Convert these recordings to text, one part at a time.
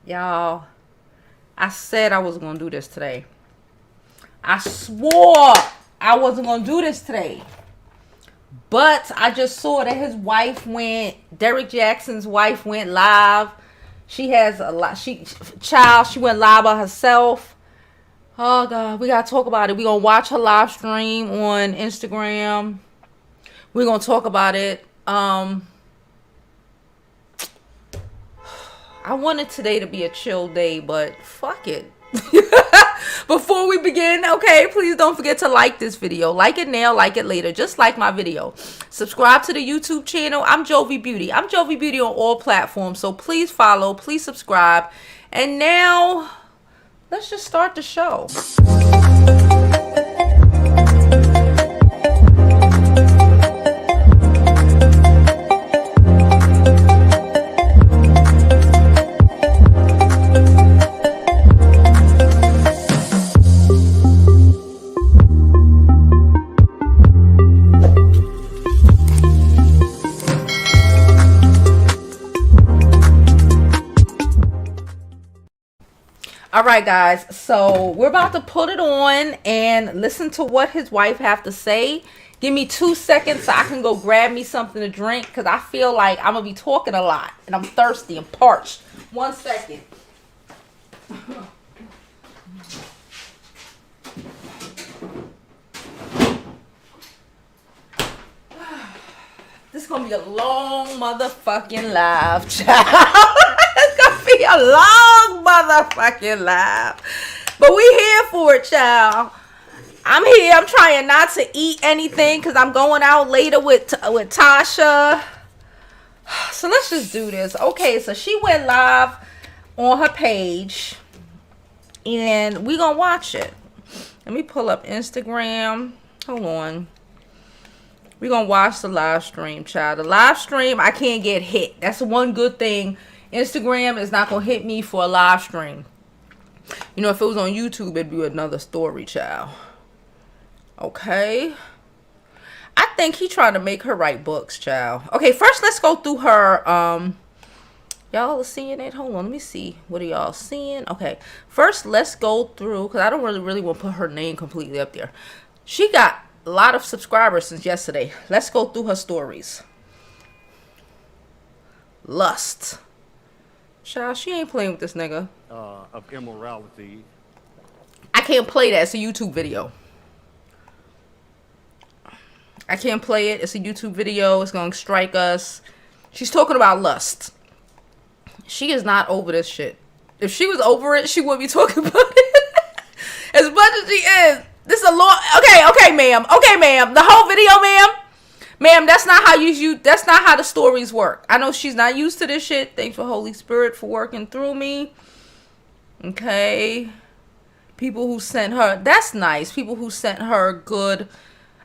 Y'all, I said I was going to do this today. I swore I wasn't going to do this today. But I just saw that his wife Derrick Jaxn's wife went live. She has a lot. She went live by herself. Oh, God, we got to talk about it. We're going to watch her live stream on Instagram. We're going to talk about it. I wanted today to be a chill day, but fuck it. Before we begin, okay, please don't forget to like this video. Like it now, like it later. Just like my video. Subscribe to the YouTube channel. I'm Jovi Beauty. I'm Jovi Beauty on all platforms. So please follow, please subscribe. And now, let's just start the show. All right, guys, so we're about to put it on and listen to what his wife have to say. Give me 2 seconds so I can go grab me something to drink because I feel like I'm going to be talking a lot and I'm thirsty and parched. 1 second. This is going to be a long motherfucking live, child. It's going to be a long motherfucking live. But we here for it, child. I'm here. I'm trying not to eat anything because I'm going out later with Tasha. So let's just do this. Okay, so she went live on her page. And we're going to watch it. Let me pull up Instagram. Hold on. We're going to watch the live stream, child. The live stream, I can't get hit. That's one good thing. Instagram is not going to hit me for a live stream. You know, if it was on YouTube, it'd be another story, child. Okay. I think he trying to make her write books, child. Okay, first let's go through her. Y'all are seeing it? Hold on, let me see. What are y'all seeing? Okay. First, let's go through, because I don't really want to put her name completely up there. She got a lot of subscribers since yesterday. Let's go through her stories. Lust. Child, she ain't playing with this nigga. Of immorality. I can't play that. It's a YouTube video. I can't play it. It's a YouTube video. It's going to strike us. She's talking about lust. She is not over this shit. If she was over it, she wouldn't be talking about it. As much as she is. This is a long... Okay, ma'am. Okay, ma'am. The whole video, ma'am. Ma'am, that's not how that's not how the stories work. I know she's not used to this shit. Thanks for Holy Spirit for working through me. Okay. People who sent her... That's nice. People who sent her good...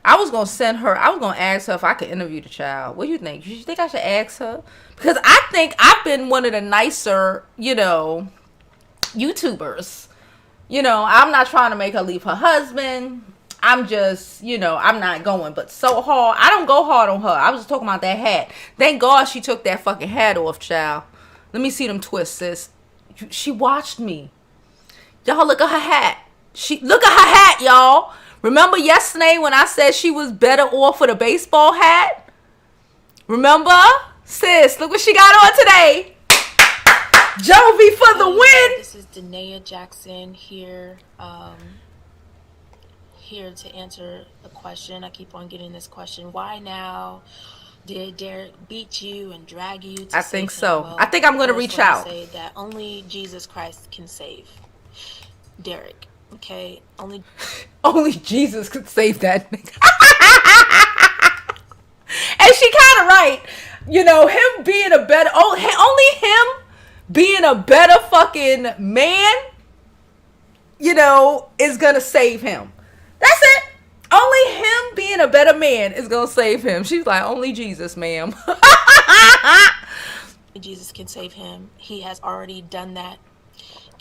I was going to ask her if I could interview the child. What do you think? You think I should ask her? Because I think I've been one of the nicer, you know, YouTubers. You know, I'm not trying to make her leave her husband. I'm just, you know, I'm not going. But so hard. I don't go hard on her. I was just talking about that hat. Thank God she took that fucking hat off, child. Let me see them twists, sis. She watched me. Y'all, look at her hat. Look at her hat, y'all. Remember yesterday when I said she was better off with a baseball hat? Remember? Sis, look what she got on today. Jovi for the win. This is Derrick Jaxn here. Here to answer a question. I keep on getting this question. Why now? Did Derrick beat you and drag you to I think save so. him? Well, I think I'm going to reach out. Say that only Jesus Christ can save Derrick. Okay, only Jesus could save that nigga. And she kind of right. You know, him being a better... only him being a better fucking man, you know, is going to save him. That's it. Only him being a better man is going to save him. She's like, only Jesus, ma'am. Jesus can save him. He has already done that.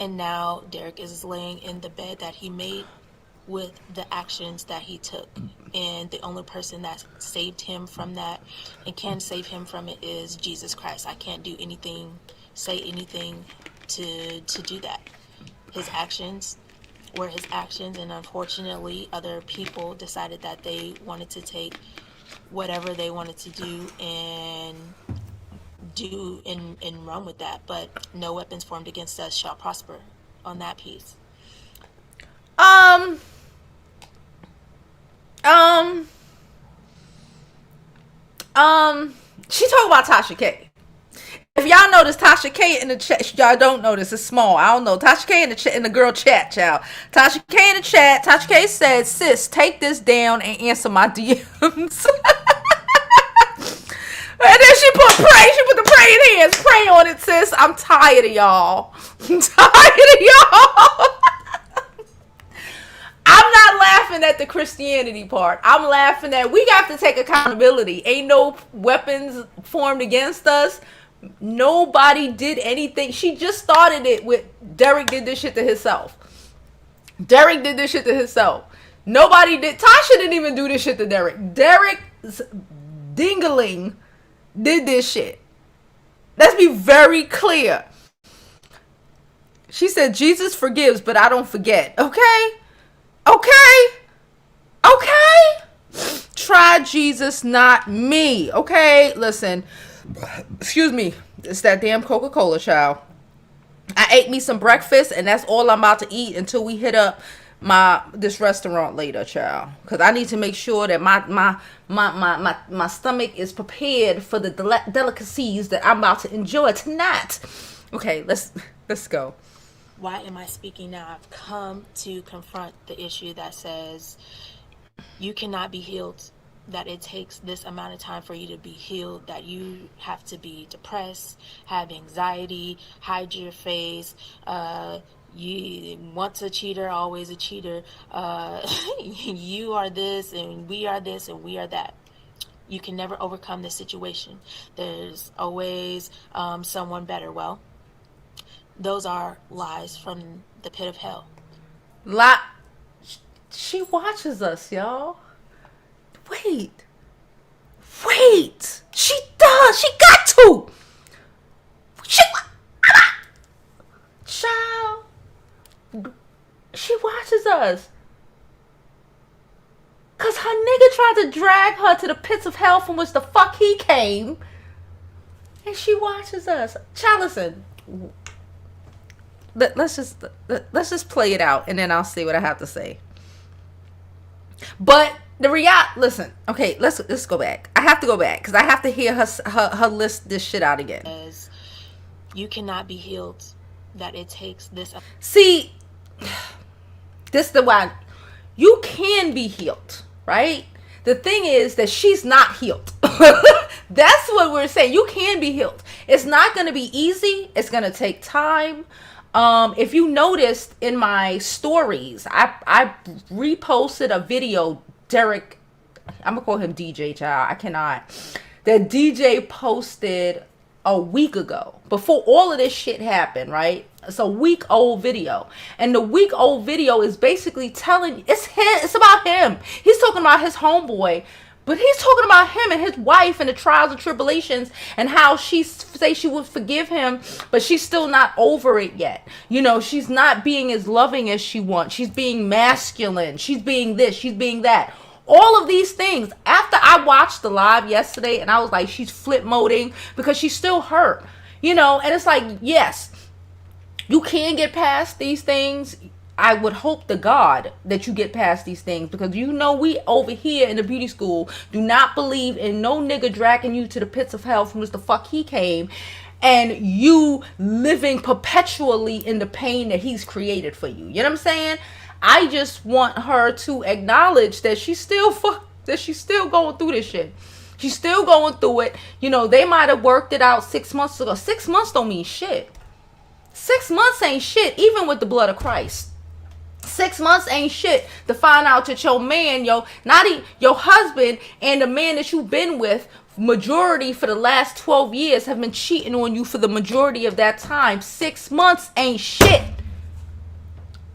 And now Derrick is laying in the bed that he made with the actions that he took. And the only person that saved him from that and can save him from it is Jesus Christ. I can't do anything, say anything to do that. His actions were his actions, and unfortunately other people decided that they wanted to take whatever they wanted to do and run with that. But no weapons formed against us shall prosper on that piece. She talking about Tasha K. If y'all notice, Tasha K in the chat, y'all don't notice, it's small. I don't know. Tasha K in the chat, in the girl chat, child. Tasha K in the chat. Tasha K said, "Sis, take this down and answer my DMs." And then she put pray. She put the praying hands. Pray on it, sis. I'm tired of y'all. I'm tired of y'all. I'm not laughing at the Christianity part. I'm laughing at we got to take accountability. Ain't no weapons formed against us. Nobody did anything. She just started it with Derrick did this shit to himself. Derrick did this shit to himself. Nobody did. Tasha didn't even do this shit to Derrick. Derrick's dingling did this shit. Let's be very clear. She said, Jesus forgives, but I don't forget. Okay? Try Jesus, not me. Okay? Listen. Excuse me. It's that damn Coca-Cola, child. I ate me some breakfast, and that's all I'm about to eat until we hit up this restaurant later, child. Because I need to make sure that my stomach is prepared for the delicacies that I'm about to enjoy tonight. Okay, let's go. Why am I speaking now? I've come to confront the issue that says you cannot be healed, that it takes this amount of time for you to be healed, that you have to be depressed, have anxiety, hide your face, you once a cheater, always a cheater, you are this and we are that. You can never overcome this situation. There's always someone better. Well, those are lies from the pit of hell. She watches us, y'all. Wait. She does. She got to. Child. She watches us. Because her nigga tried to drag her to the pits of hell from which the fuck he came. And she watches us. Child, listen. Let's just play it out, and then I'll see what I have to say. But the reality, listen. Okay, let's go back. I have to go back because I have to hear her list this shit out again. As you cannot be healed, that it takes this. See, this is the one. You can be healed, right? The thing is that she's not healed. That's what we're saying. You can be healed. It's not going to be easy. It's going to take time. If you noticed in my stories, I reposted a video, Derrick, I'm gonna call him DJ, child, I cannot, that DJ posted a week ago, before all of this shit happened, right? It's a week old video, and the week old video is basically telling, it's about him. He's talking about his homeboy, but he's talking about him and his wife and the trials and tribulations and how she say she would forgive him, but she's still not over it yet. You know, she's not being as loving as she wants. She's being masculine. She's being this. She's being that. All of these things. After I watched the live yesterday and I was like, she's flip moding because she's still hurt. You know, and it's like, yes, you can get past these things. I would hope to God that you get past these things, because you know we over here in the beauty school do not believe in no nigga dragging you to the pits of hell from which the fuck he came, and you living perpetually in the pain that he's created for you. You know what I'm saying? I just want her to acknowledge that she's still going through this shit. She's still going through it. You know, they might have worked it out 6 months ago. 6 months don't mean shit. 6 months ain't shit, even with the blood of Christ. 6 months ain't shit to find out that your man, not even your husband and the man that you've been with, majority for the last 12 years have been cheating on you for the majority of that time. 6 months ain't shit.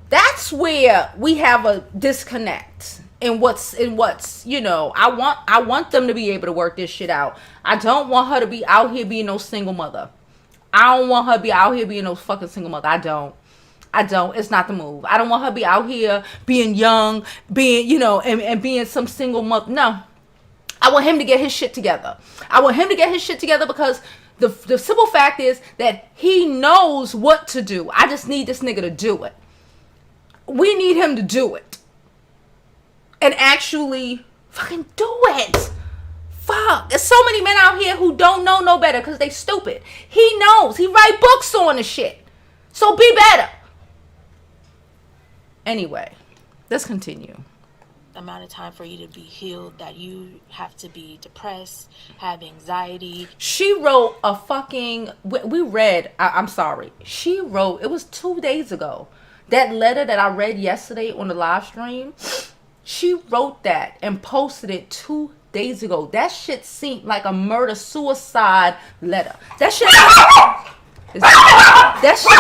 That's where we have a disconnect in what's, you know, I want them to be able to work this shit out. I don't want her to be out here being no single mother. I don't want her to be out here being no fucking single mother. I don't. It's not the move. I don't want her to be out here being young, being, you know, and being some single mother. No. I want him to get his shit together. Because the simple fact is that he knows what to do. I just need this nigga to do it. We need him to do it. And actually fucking do it. Fuck. There's so many men out here who don't know no better because they stupid. He knows. He write books on the shit. So be better. Anyway, let's continue. Amount of time for you to be healed, that you have to be depressed, have anxiety. She wrote a fucking, we read, I'm sorry. She wrote, it was 2 days ago. That letter that I read yesterday on the live stream, she wrote that and posted it 2 days ago. That shit seemed like a murder-suicide letter. That shit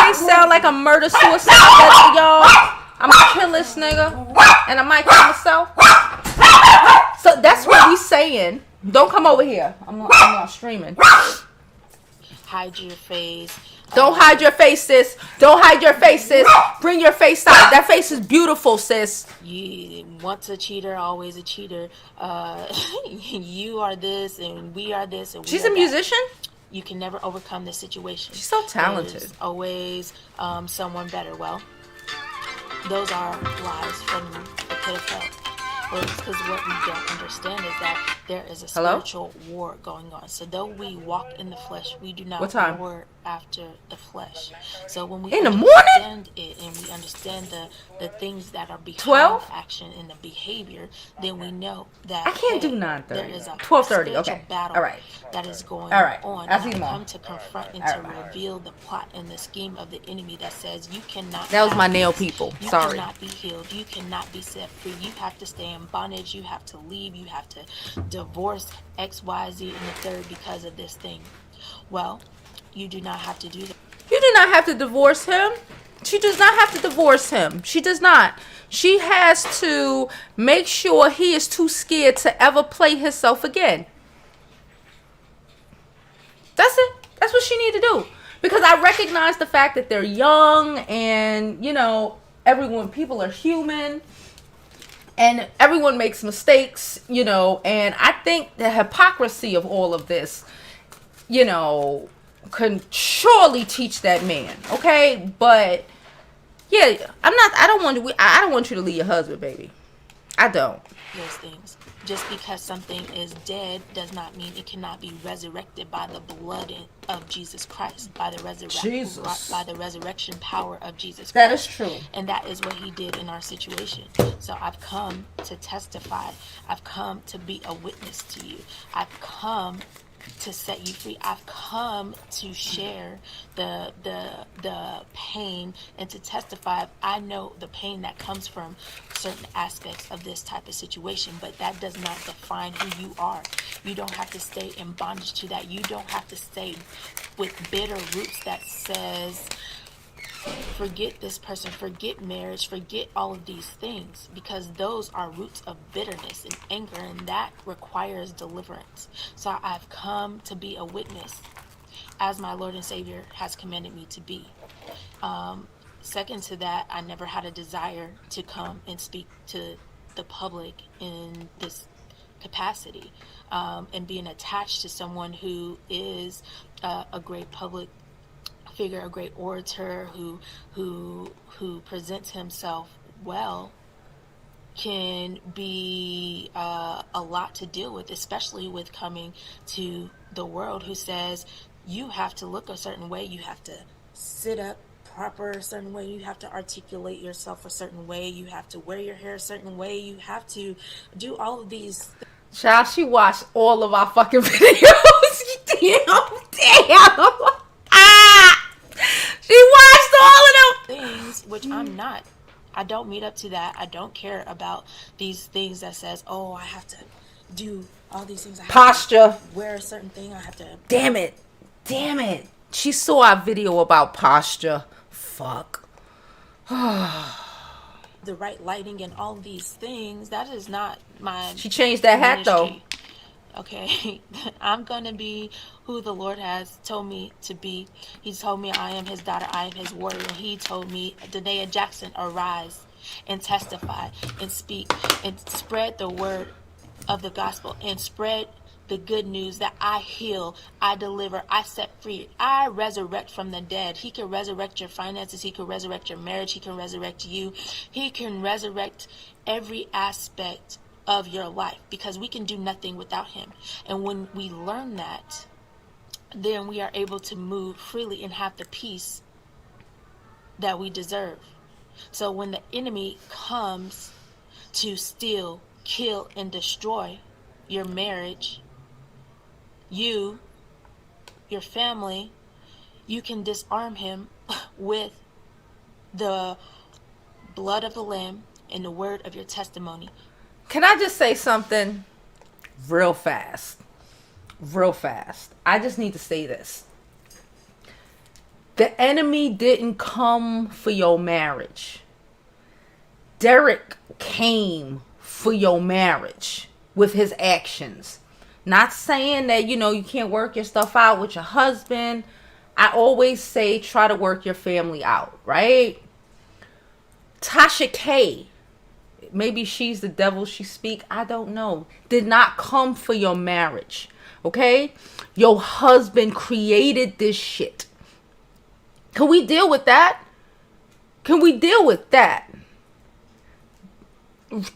ain't sound like a murder-suicide letter, y'all. I'm gonna kill this nigga, and I might kill myself. So that's what we saying. Don't come over here. I'm not streaming. Hide your face. Don't hide your face, sis. Don't hide your face, sis. Bring your face out. That face is beautiful, sis. You once a cheater, always a cheater. You are this, and we are this, and we She's are a musician? That. You can never overcome this situation. She's so talented. There's always someone better. Well, those are lies from the pit of hell. Because what we don't understand is that there is a spiritual war going on. So though we walk in the flesh, we do not war after the flesh. So when we understand it and we understand the things that are behind the action and the behavior, then we know that I can't do 9:30. There is a 12:30. Okay. battle that is going on. I and I come to confront and to reveal the plot and the scheme of the enemy that says you cannot. That was my nail people. You Sorry. cannot be healed. You cannot be set free. You have to stay in bondage. You have to leave. You have to divorce X, Y, Z, and the third because of this thing. Well, you do not have to do that. You do not have to divorce him. She does not have to divorce him. She does not. She has to make sure he is too scared to ever play himself again. That's it. That's what she need to do. Because I recognize the fact that they're young and, you know, people are human. And everyone makes mistakes, you know, and I think the hypocrisy of all of this, you know, can surely teach that man, okay? But yeah, I don't want you to leave your husband, baby. I don't. Those things. Just because something is dead does not mean it cannot be resurrected by the blood of Jesus Christ, by the resurrection power of Jesus Christ. That is true. And that is what he did in our situation. So I've come to testify. I've come to be a witness to you. I've come to set you free. I've come to share the pain and to testify. I know the pain that comes from certain aspects of this type of situation, but that does not define who you are. You don't have to stay in bondage to that. You don't have to stay with bitter roots that says, forget this person, forget marriage, forget all of these things, because those are roots of bitterness and anger, and that requires deliverance. So I've come to be a witness as my Lord and Savior has commanded me to be. Second to that, I never had a desire to come and speak to the public in this capacity, and being attached to someone who is a great public figure, a great orator who presents himself well, can be a lot to deal with, especially with coming to the world who says you have to look a certain way, you have to sit up proper a certain way, you have to articulate yourself a certain way, you have to wear your hair a certain way, you have to do all of these. Child, she watched all of our fucking videos. Damn. She watched all of them things, which I'm not. I don't meet up to that. I don't care about these things that says, oh, I have to do all these things. I have posture. To wear a certain thing. I have to. Damn it. She saw our video about posture. Fuck. The right lighting and all these things. That is not my. She changed that hat though. Okay, I'm going to be who the Lord has told me to be. He told me I am his daughter, I am his warrior. He told me, Derrick Jaxn, arise and testify and speak and spread the word of the gospel and spread the good news that I heal, I deliver, I set free, I resurrect from the dead. He can resurrect your finances, he can resurrect your marriage, he can resurrect you, he can resurrect every aspect of your life, because we can do nothing without him. And when we learn that, then we are able to move freely and have the peace that we deserve. So when the enemy comes to steal, kill, and destroy your marriage, you, your family, you can disarm him with the blood of the Lamb and the word of your testimony. Can I just say something real fast? Real fast. I just need to say this. The enemy didn't come for your marriage. Derrick came for your marriage with his actions. Not saying that, you can't work your stuff out with your husband. I always say try to work your family out, right? Tasha K, maybe she's the devil she speak, I don't know, did not come for your marriage, okay? Your husband created this shit. Can we deal with that? Can we deal with that?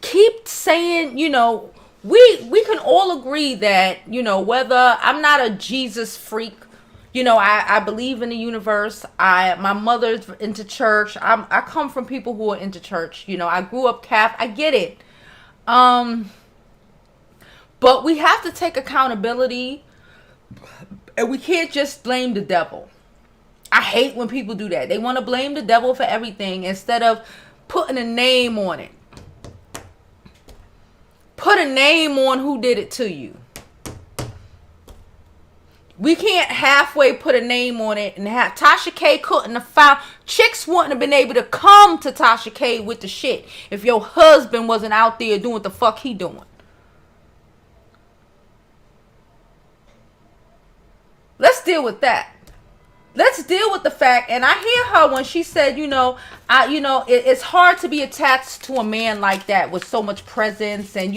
Keep saying, we can all agree that, whether I'm not a Jesus freak, I believe in the universe. My mother's into church. I come from people who are into church. I grew up Catholic. I get it. But we have to take accountability, and we can't just blame the devil. I hate when people do that. They want to blame the devil for everything instead of putting a name on it. Put a name on who did it to you. We can't halfway put a name on it and have Tasha K couldn't have found. Chicks wouldn't have been able to come to Tasha K with the shit if your husband wasn't out there doing what the fuck he doing. Let's deal with that. Let's deal with the fact, and I hear her when she said, it's hard to be attached to a man like that with so much presence, and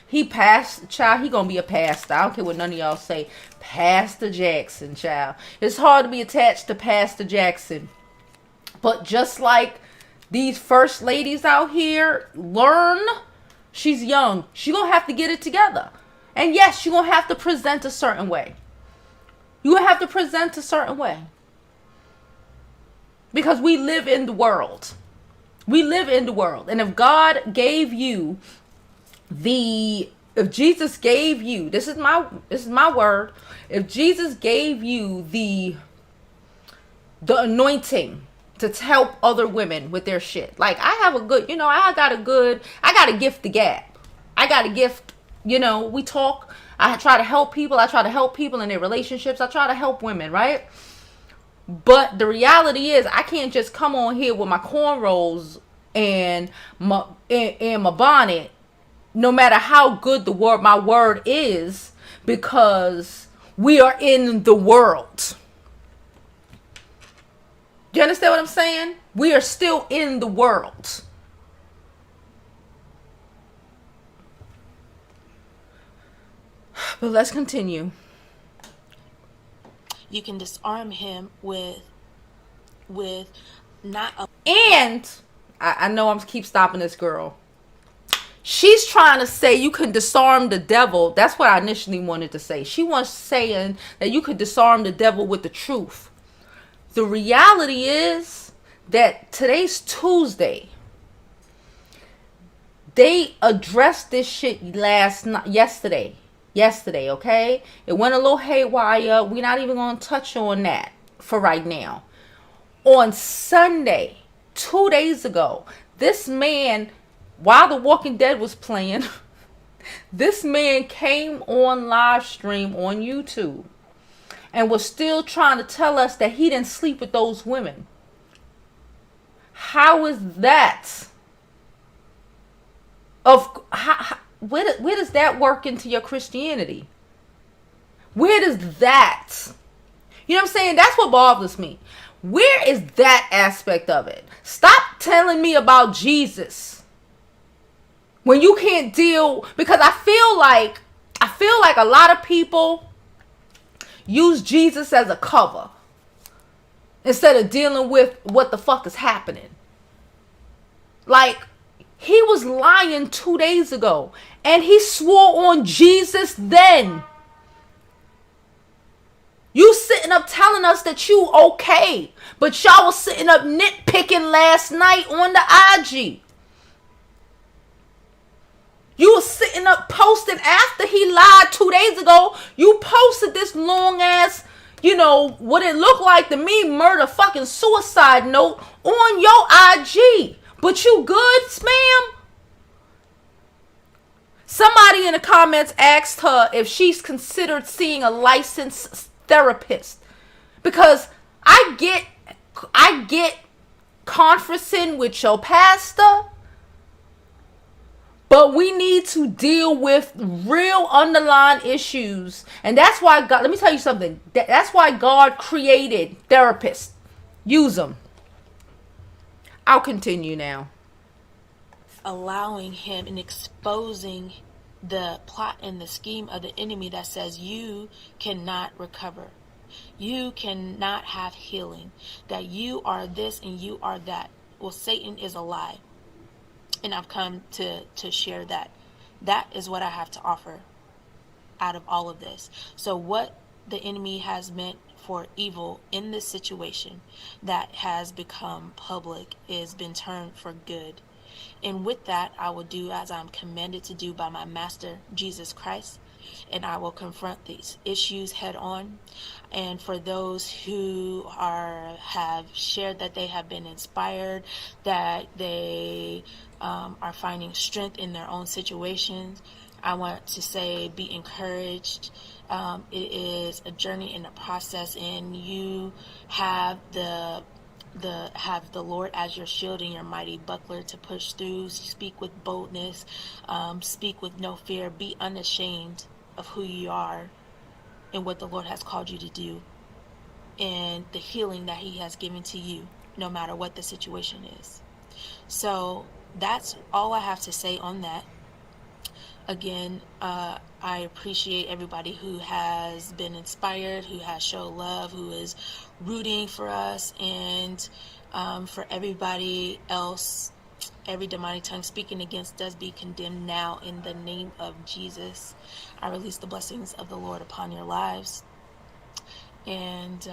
he passed, child, he gonna be a pastor. I don't care what none of y'all say. Pastor Jaxn, child. It's hard to be attached to Pastor Jaxn. But just like these first ladies out here, learn, she's young. She gonna have to get it together. And yes, she gonna have to present a certain way. You have to present a certain way. Because we live in the world. We live in the world. And if God gave you if Jesus gave you, this is my word. If Jesus gave you the anointing to help other women with their shit. Like I have a good, I got a gift to gab. I got a gift, we talk. I try to help people. I try to help people in their relationships. I try to help women, right? But the reality is, I can't just come on here with my cornrows and my bonnet, no matter how good my word is, because we are in the world. Do you understand what I'm saying? We are still in the world. But let's continue. You can disarm him with not a... And I know I'm keep stopping this girl. She's trying to say you can disarm the devil. That's what I initially wanted to say. She was saying that you could disarm the devil with the truth. The reality is that today's Tuesday. They addressed this shit yesterday, okay? It went a little haywire. We're not even going to touch on that for right now. On Sunday, 2 days ago, this man, while The Walking Dead was playing, this man came on live stream on YouTube and was still trying to tell us that he didn't sleep with those women. How is that? where does that work into your Christianity? Where does that? You know what I'm saying? That's what bothers me. Where is that aspect of it? Stop telling me about Jesus when you can't deal, because I feel like a lot of people use Jesus as a cover instead of dealing with what the fuck is happening. Like, he was lying 2 days ago and he swore on Jesus then. You sitting up telling us that you okay, but y'all was sitting up nitpicking last night on the IG. You was sitting up posting after he lied 2 days ago. You posted this long ass, what it looked like to me, murder fucking suicide note on your IG. But you good, ma'am? Somebody in the comments asked her if she's considered seeing a licensed therapist, because I get conferencing with your pastor, but we need to deal with real underlying issues. And that's why God, let me tell you something, that's why God created therapists. Use them. I'll continue now. Allowing him and exposing the plot and the scheme of the enemy that says you cannot recover, you cannot have healing, that you are this and you are that. Well, Satan is a lie, and I've come to share that. That is what I have to offer out of all of this. So what the enemy has meant for evil in this situation that has become public is been turned for good. And with that, I will do as I'm commanded to do by my master, Jesus Christ, and I will confront these issues head on. And for those who have shared that they have been inspired, that they are finding strength in their own situations, I want to say be encouraged. It is a journey and a process, and you have the Lord as your shield and your mighty buckler to push through. Speak with boldness, speak with no fear, be unashamed of who you are and what the Lord has called you to do, and the healing that he has given to you, no matter what the situation is. So that's all I have to say on that. Again, I appreciate everybody who has been inspired, who has shown love, who is rooting for us, and for everybody else, every demonic tongue speaking against us be condemned now in the name of Jesus. I release the blessings of the Lord upon your lives, and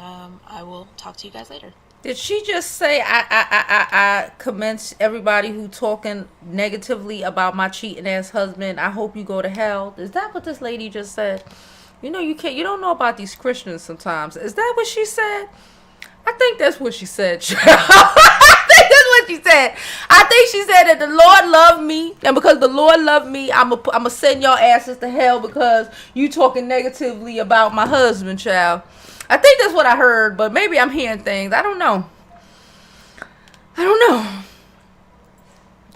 I will talk to you guys later. Did she just say I commence everybody who talking negatively about my cheating ass husband? I hope you go to hell. Is that what this lady just said? You don't know about these Christians sometimes. Is that what she said? I think that's what she said. I think that's what she said. I think she said that the Lord loved me, and because the Lord loved me, I'm gonna send y'all asses to hell because you talking negatively about my husband, child. I think that's what I heard, but maybe I'm hearing things. I don't know.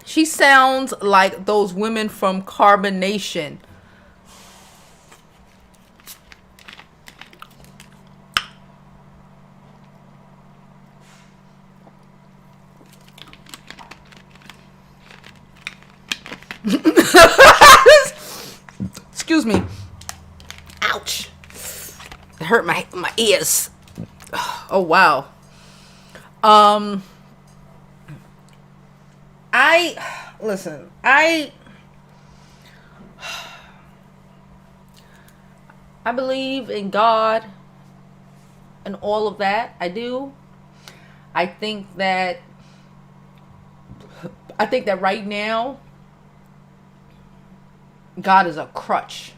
She sounds like those women from Carbonation. Excuse me. Ouch. It hurt my ears. Oh wow. I believe in God and all of that. I do. I think that right now God is a crutch.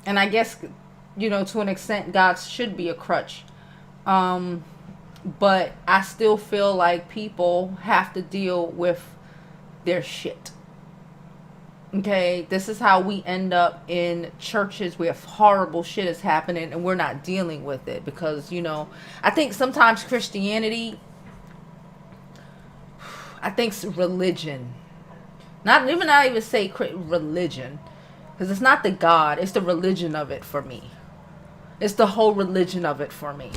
And I guess, to an extent, God should be a crutch. But I still feel like people have to deal with their shit. Okay? This is how we end up in churches where horrible shit is happening and we're not dealing with it. Because, I think sometimes Christianity, I think religion Not even say religion, because it's not the God, it's the religion of it for me. It's the whole religion of it for me.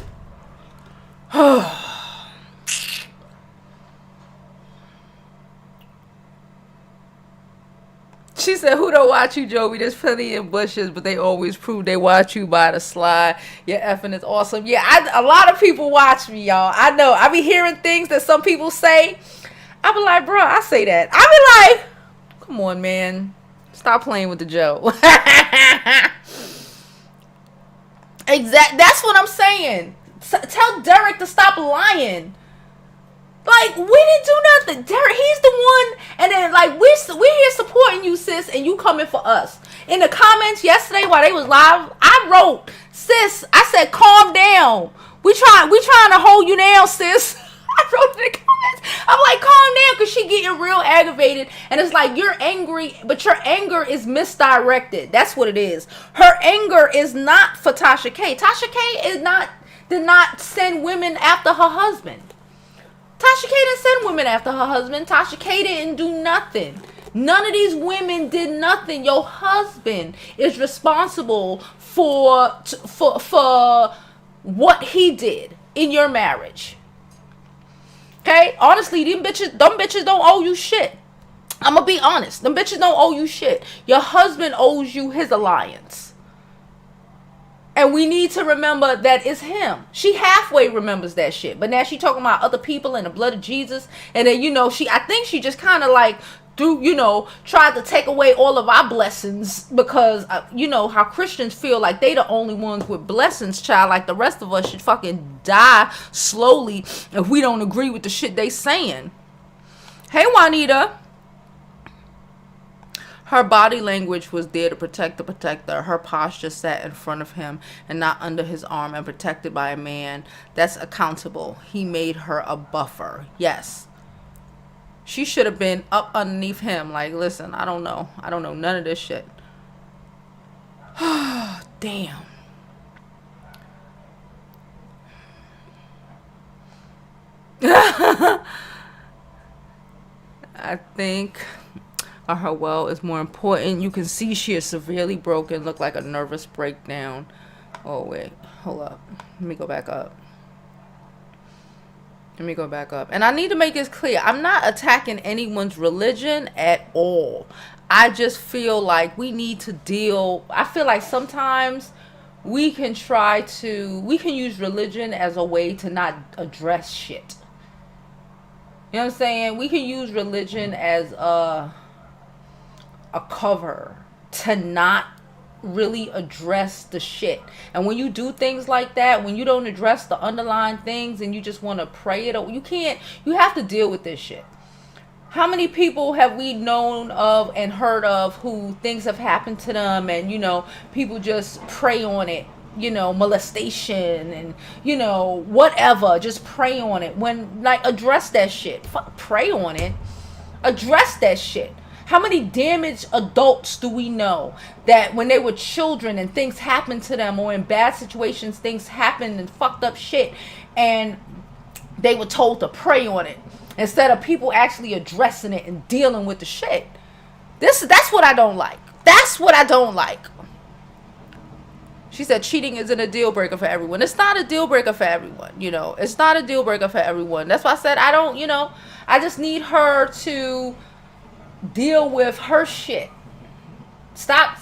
She said, who don't watch you, Jovi? There's plenty in bushes, but they always prove they watch you by the slide. Your effing is awesome. Yeah, a lot of people watch me, y'all. I know. I be hearing things that some people say. I be like, bro, I say that. I be like, come on, man. Stop playing with the joke. Exact. That's what I'm saying. Tell Derrick to stop lying. Like, we didn't do nothing. Derrick, he's the one. And then, like, we're here supporting you, sis, and you coming for us. In the comments yesterday while they was live, I wrote, sis, I said, calm down. We trying to hold you down, sis. I wrote in the comments. I'm like, calm down, because she getting real aggravated. And it's like, you're angry, but your anger is misdirected. That's what it is. Her anger is not for Tasha K. Tasha K did not send women after her husband. Tasha K didn't send women after her husband. Tasha K didn't do nothing. None of these women did nothing. Your husband is responsible for what he did in your marriage. Okay? Honestly, them bitches don't owe you shit. I'm gonna be honest. Them bitches don't owe you shit. Your husband owes you his alliance. And we need to remember that it's him. She halfway remembers that shit. But now she talking about other people and the blood of Jesus. And then, I think she just kind of like tried to take away all of our blessings. Because, how Christians feel like they the only ones with blessings, child. Like the rest of us should fucking die slowly if we don't agree with the shit they saying. Hey, Juanita. Her body language was there to protect the protector. Her posture sat in front of him and not under his arm and protected by a man that's accountable. He made her a buffer. Yes. She should have been up underneath him. Like, listen, I don't know. I don't know none of this shit. Damn. I think her well is more important. You can see she is severely broken, look like a nervous breakdown. Oh wait, hold up, let me go back up. And I need to make this clear, I'm not attacking anyone's religion at all. I just feel like we need to I feel like sometimes we can use religion as a way to not address shit. You know what I'm saying? We can use religion as a cover to not really address the shit. And when you do things like that, when you don't address the underlying things and you just want to pray it, you have to deal with this shit. How many people have we known of and heard of who things have happened to them and, people just pray on it, molestation and, whatever, just pray on it. When, address that shit. Pray on it. Address that shit. How many damaged adults do we know that when they were children and things happened to them, or in bad situations things happened and fucked up shit, and they were told to pray on it instead of people actually addressing it and dealing with the shit? That's what I don't like. That's what I don't like. She said cheating isn't a deal breaker for everyone. It's not a deal breaker for everyone. It's not a deal breaker for everyone. That's why I said I just need her to deal with her shit. Stop,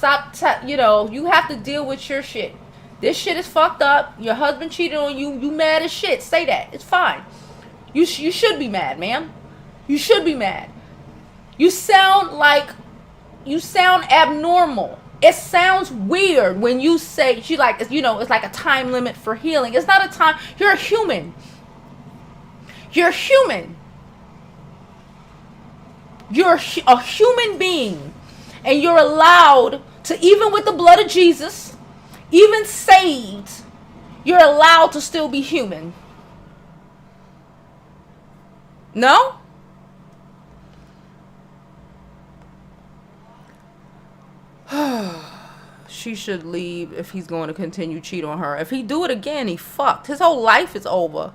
you have to deal with your shit. This shit is fucked up. Your husband cheated on you. You mad as shit. Say that. It's fine. You should be mad, ma'am. You should be mad. You sound abnormal. It sounds weird when you say, she's like, it's like a time limit for healing. It's not a time. You're a human. You're human. You're a human being, and you're allowed to, even with the blood of Jesus, even saved, you're allowed to still be human. No? She should leave if he's going to continue cheat on her. If he do it again, he fucked. His whole life is over.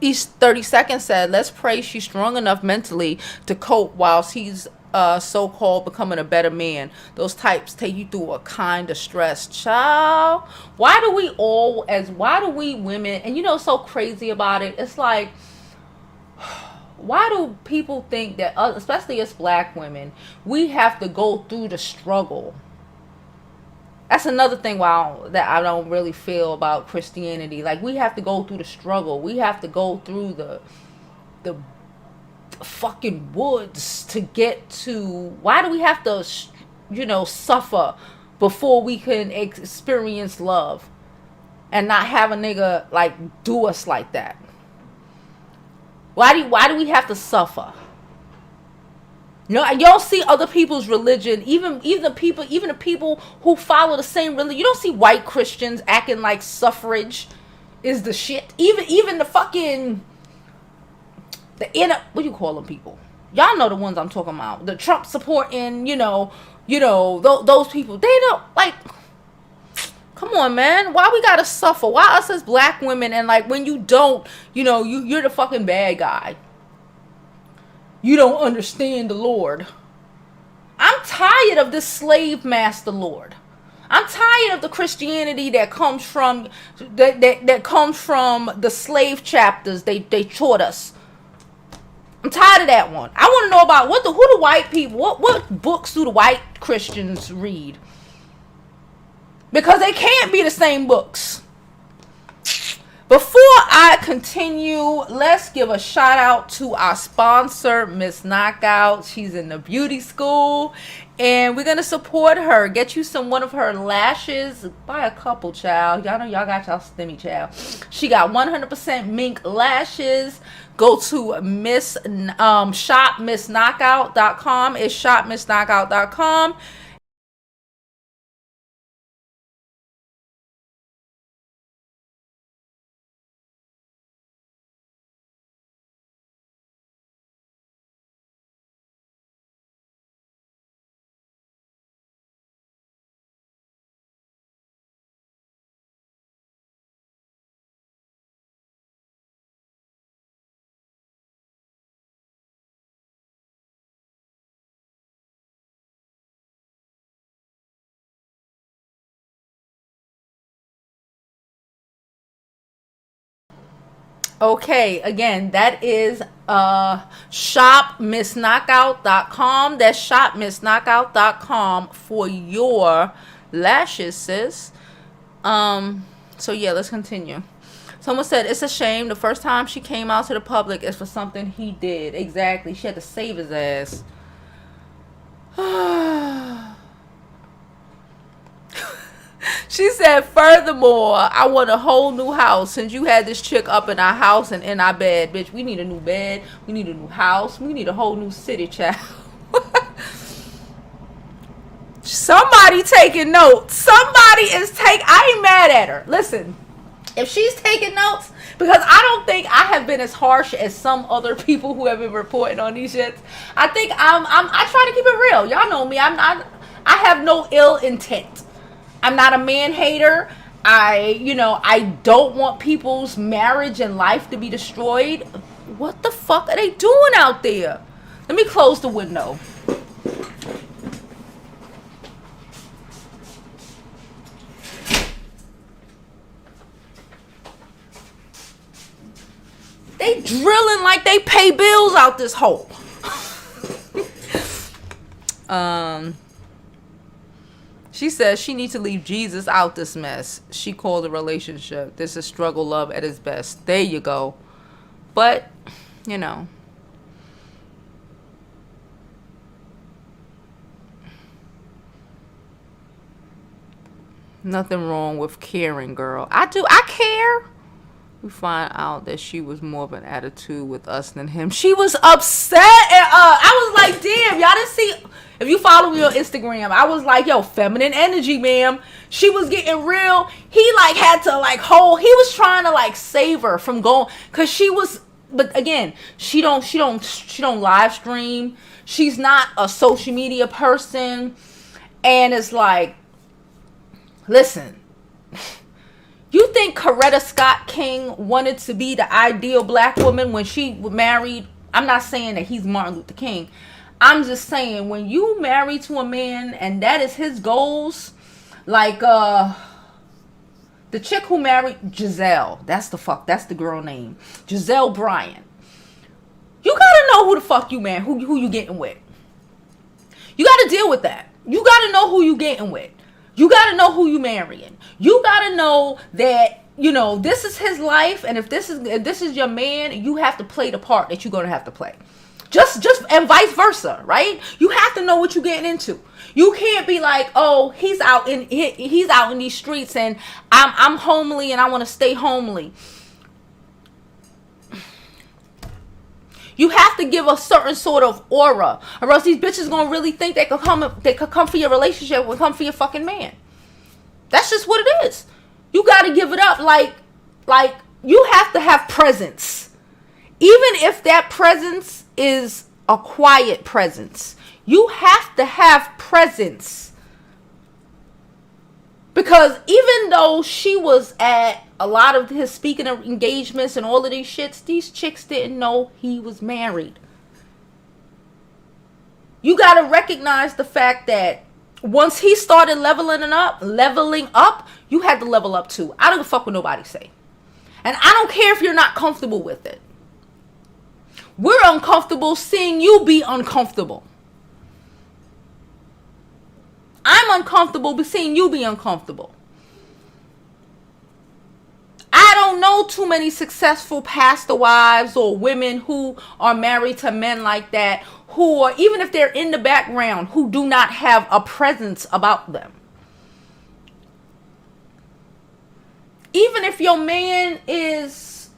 East 30 Seconds said, let's pray she's strong enough mentally to cope whilst he's so-called becoming a better man. Those types take you through a kind of stress. Child, why do we women, and you know so crazy about it, it's like, why do people think that, especially as black women, we have to go through the struggle? That's another thing that I don't really feel about Christianity. Like, we have to go through the struggle. We have to go through the fucking woods to get to. Why do we have to, suffer before we can experience love and not have a nigga like do us like that? Why do we have to suffer? No, you don't see other people's religion, even the people who follow the same religion. You don't see white Christians acting like suffrage is the shit. Even the fucking what do you call them people? Y'all know the ones I'm talking about. The Trump supporting, those people. They don't like. Come on, man. Why we gotta suffer? Why us as black women? And like when you don't, you're the fucking bad guy. You don't understand the Lord. I'm tired of this slave master Lord. I'm tired of the Christianity that comes from that comes from the slave chapters they taught us. I'm tired of that one. I want to know about who the white people, what books do the white Christians read? Because they can't be the same books. Before I continue, let's give a shout out to our sponsor, Miss Knockout. She's in the beauty school, and we're gonna support her. Get you one of her lashes. Buy a couple, child. Y'all know y'all got y'all stimmy, child. She got 100% mink lashes. Go to shopmissknockout.com. It's shopmissknockout.com. Okay, again, that is shopmissknockout.com. That's shopmissknockout.com for your lashes, sis. So yeah, let's continue. Someone said, it's a shame the first time she came out to the public is for something he did. Exactly. She had to save his ass. She said, furthermore, I want a whole new house. Since you had this chick up in our house and in our bed, bitch, we need a new bed. We need a new house. We need a whole new city, child. Somebody taking notes. I ain't mad at her. Listen, if she's taking notes, because I don't think I have been as harsh as some other people who have been reporting on these shits. I think I try to keep it real. Y'all know me. I have no ill intent. I'm not a man hater. I don't want people's marriage and life to be destroyed. What the fuck are they doing out there? Let me close the window. They drilling like they pay bills out this hole. She says she needs to leave Jesus out this mess. She called a relationship. This is struggle love at its best. There you go. But, nothing wrong with caring, girl. I care. We find out that she was more of an attitude with us than him. She was upset. And, I was like, damn, y'all didn't see. If you follow me on Instagram, I was like, yo, feminine energy, ma'am. She was getting real. He had to hold. He was trying to save her from going, cause she was. But again, she don't live stream. She's not a social media person, and it's like, listen. You think Coretta Scott King wanted to be the ideal black woman when she married? I'm not saying that he's Martin Luther King. I'm just saying when you marry to a man and that is his goals, like the chick who married Giselle, that's the girl name, Giselle Bryant. You gotta know who the fuck you man, who you getting with. You gotta deal with that. You gotta know who you getting with. You gotta know who you marrying. You gotta know that, you know, this is his life, and if this is your man, you have to play the part that you're gonna have to play. Just and vice versa, right? You have to know what you're getting into. You can't be like, oh, he's out in these streets, and I'm homely, and I want to stay homely. You have to give a certain sort of aura, or else these bitches gonna really think they could come for your relationship, or come for your fucking man. That's just what it is. You gotta give it up. Like you have to have presence, even if that presence is a quiet presence. You have to have presence, because even though she was at a lot of his speaking engagements and all of these shits, these chicks didn't know he was married. You got to recognize the fact that once he started leveling up, you had to level up too. I don't give a fuck what nobody say. And I don't care if you're not comfortable with it. We're uncomfortable seeing you be uncomfortable. I'm uncomfortable with seeing you be uncomfortable. I don't know too many successful pastor wives or women who are married to men like that, who are, even if they're in the background, who do not have a presence about them. Even if your man is,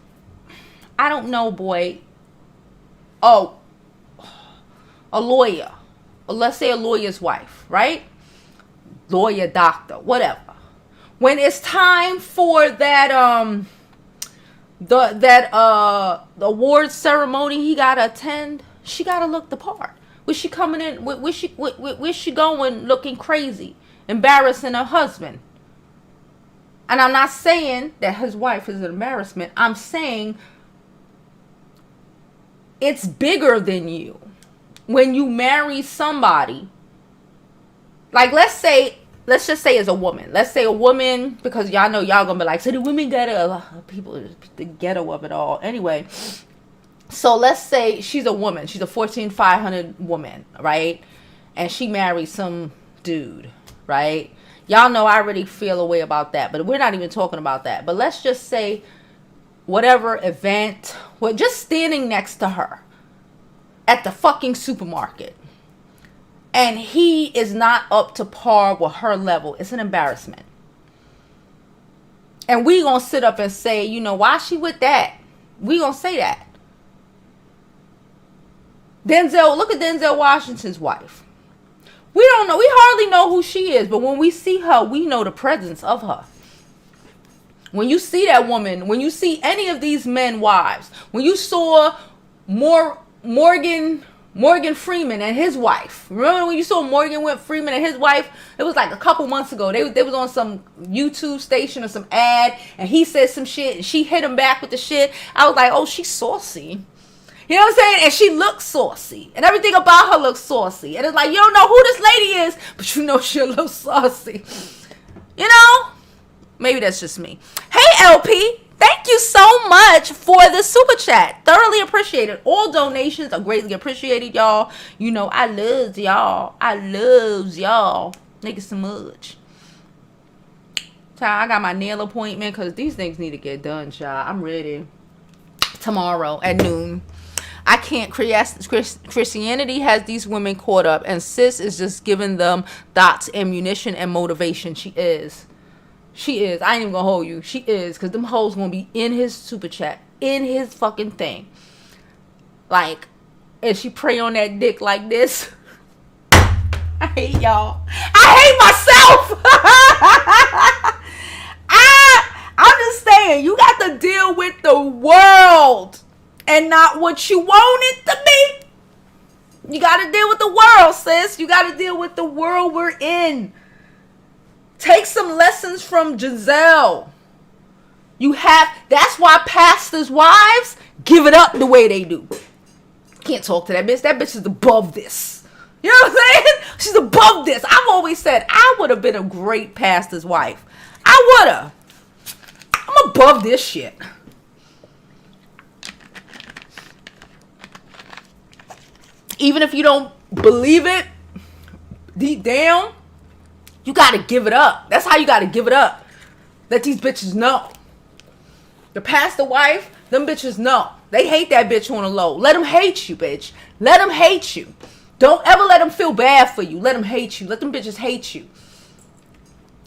I don't know, boy, a lawyer, or let's say a lawyer's wife, right? Lawyer, doctor, whatever. When it's time for that the award ceremony he gotta attend, she gotta look the part. Was she coming in? Where's she going looking crazy, embarrassing her husband? And I'm not saying that his wife is an embarrassment. I'm saying it's bigger than you. When you marry somebody, like let's just say as a woman. Let's say a woman, because y'all know y'all gonna be like, so the women gotta, people, the ghetto of it all. Anyway, so let's say she's a woman. She's a 14,500 woman, right? And she married some dude, right? Y'all know I already feel a way about that, but we're not even talking about that. But let's just say whatever event, well, just standing next to her at the fucking supermarket, and he is not up to par with her level. It's an embarrassment. And we gonna sit up and say, you know, why she with that? We gonna say that. Look at Denzel Washington's wife. We don't know. We hardly know who she is, but when we see her, we know the presence of her. When you see that woman, when you see any of these men wives, when you saw Morgan Freeman and his wife. Remember when you saw Morgan Freeman and his wife? It was like a couple months ago. They was on some YouTube station or some ad, and he said some shit, and she hit him back with the shit. I was like, oh, she's saucy. You know what I'm saying? And she looks saucy. And everything about her looks saucy. And it's like, you don't know who this lady is, but you know she looks saucy. You know? Maybe that's just me. Hey, LP. Thank you so much for the super chat. Thoroughly appreciated. All donations are greatly appreciated, y'all. You know, I love y'all. Thank you so much. Child, I got my nail appointment because these things need to get done, child. I'm ready. Tomorrow at noon. I can't. Christianity has these women caught up, and sis is just giving them dots, ammunition, and motivation. She is. I ain't even gonna hold you. She is, because them hoes gonna be in his super chat, in his fucking thing. Like, and she pray on that dick like this. I hate y'all. I hate myself. I'm just saying, you got to deal with the world and not what you want it to be. You got to deal with the world, sis. You got to deal with the world we're in. Take some lessons from Giselle. That's why pastors' wives give it up the way they do. Can't talk to that bitch. That bitch is above this. You know what I'm saying? She's above this. I've always said I would have been a great pastor's wife. I would have. I'm above this shit. Even if you don't believe it, deep down, you got to give it up. That's how you got to give it up. Let these bitches know. The pastor wife, them bitches know. They hate that bitch on the low. Let them hate you, bitch. Let them hate you. Don't ever let them feel bad for you. Let them hate you. Let them bitches hate you.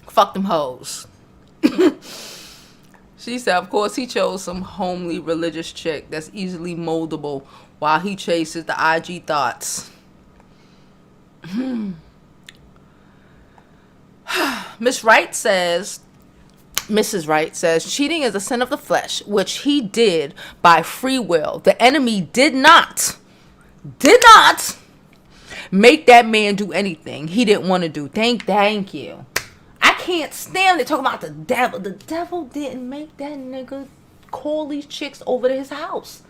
Fuck them hoes. She said, of course, he chose some homely religious chick that's easily moldable while he chases the IG thoughts. Mrs. Wright says, cheating is a sin of the flesh, which he did by free will. The enemy did not make that man do anything he didn't want to do. Thank you. I can't stand it talking about the devil. The devil didn't make that nigga call these chicks over to his house.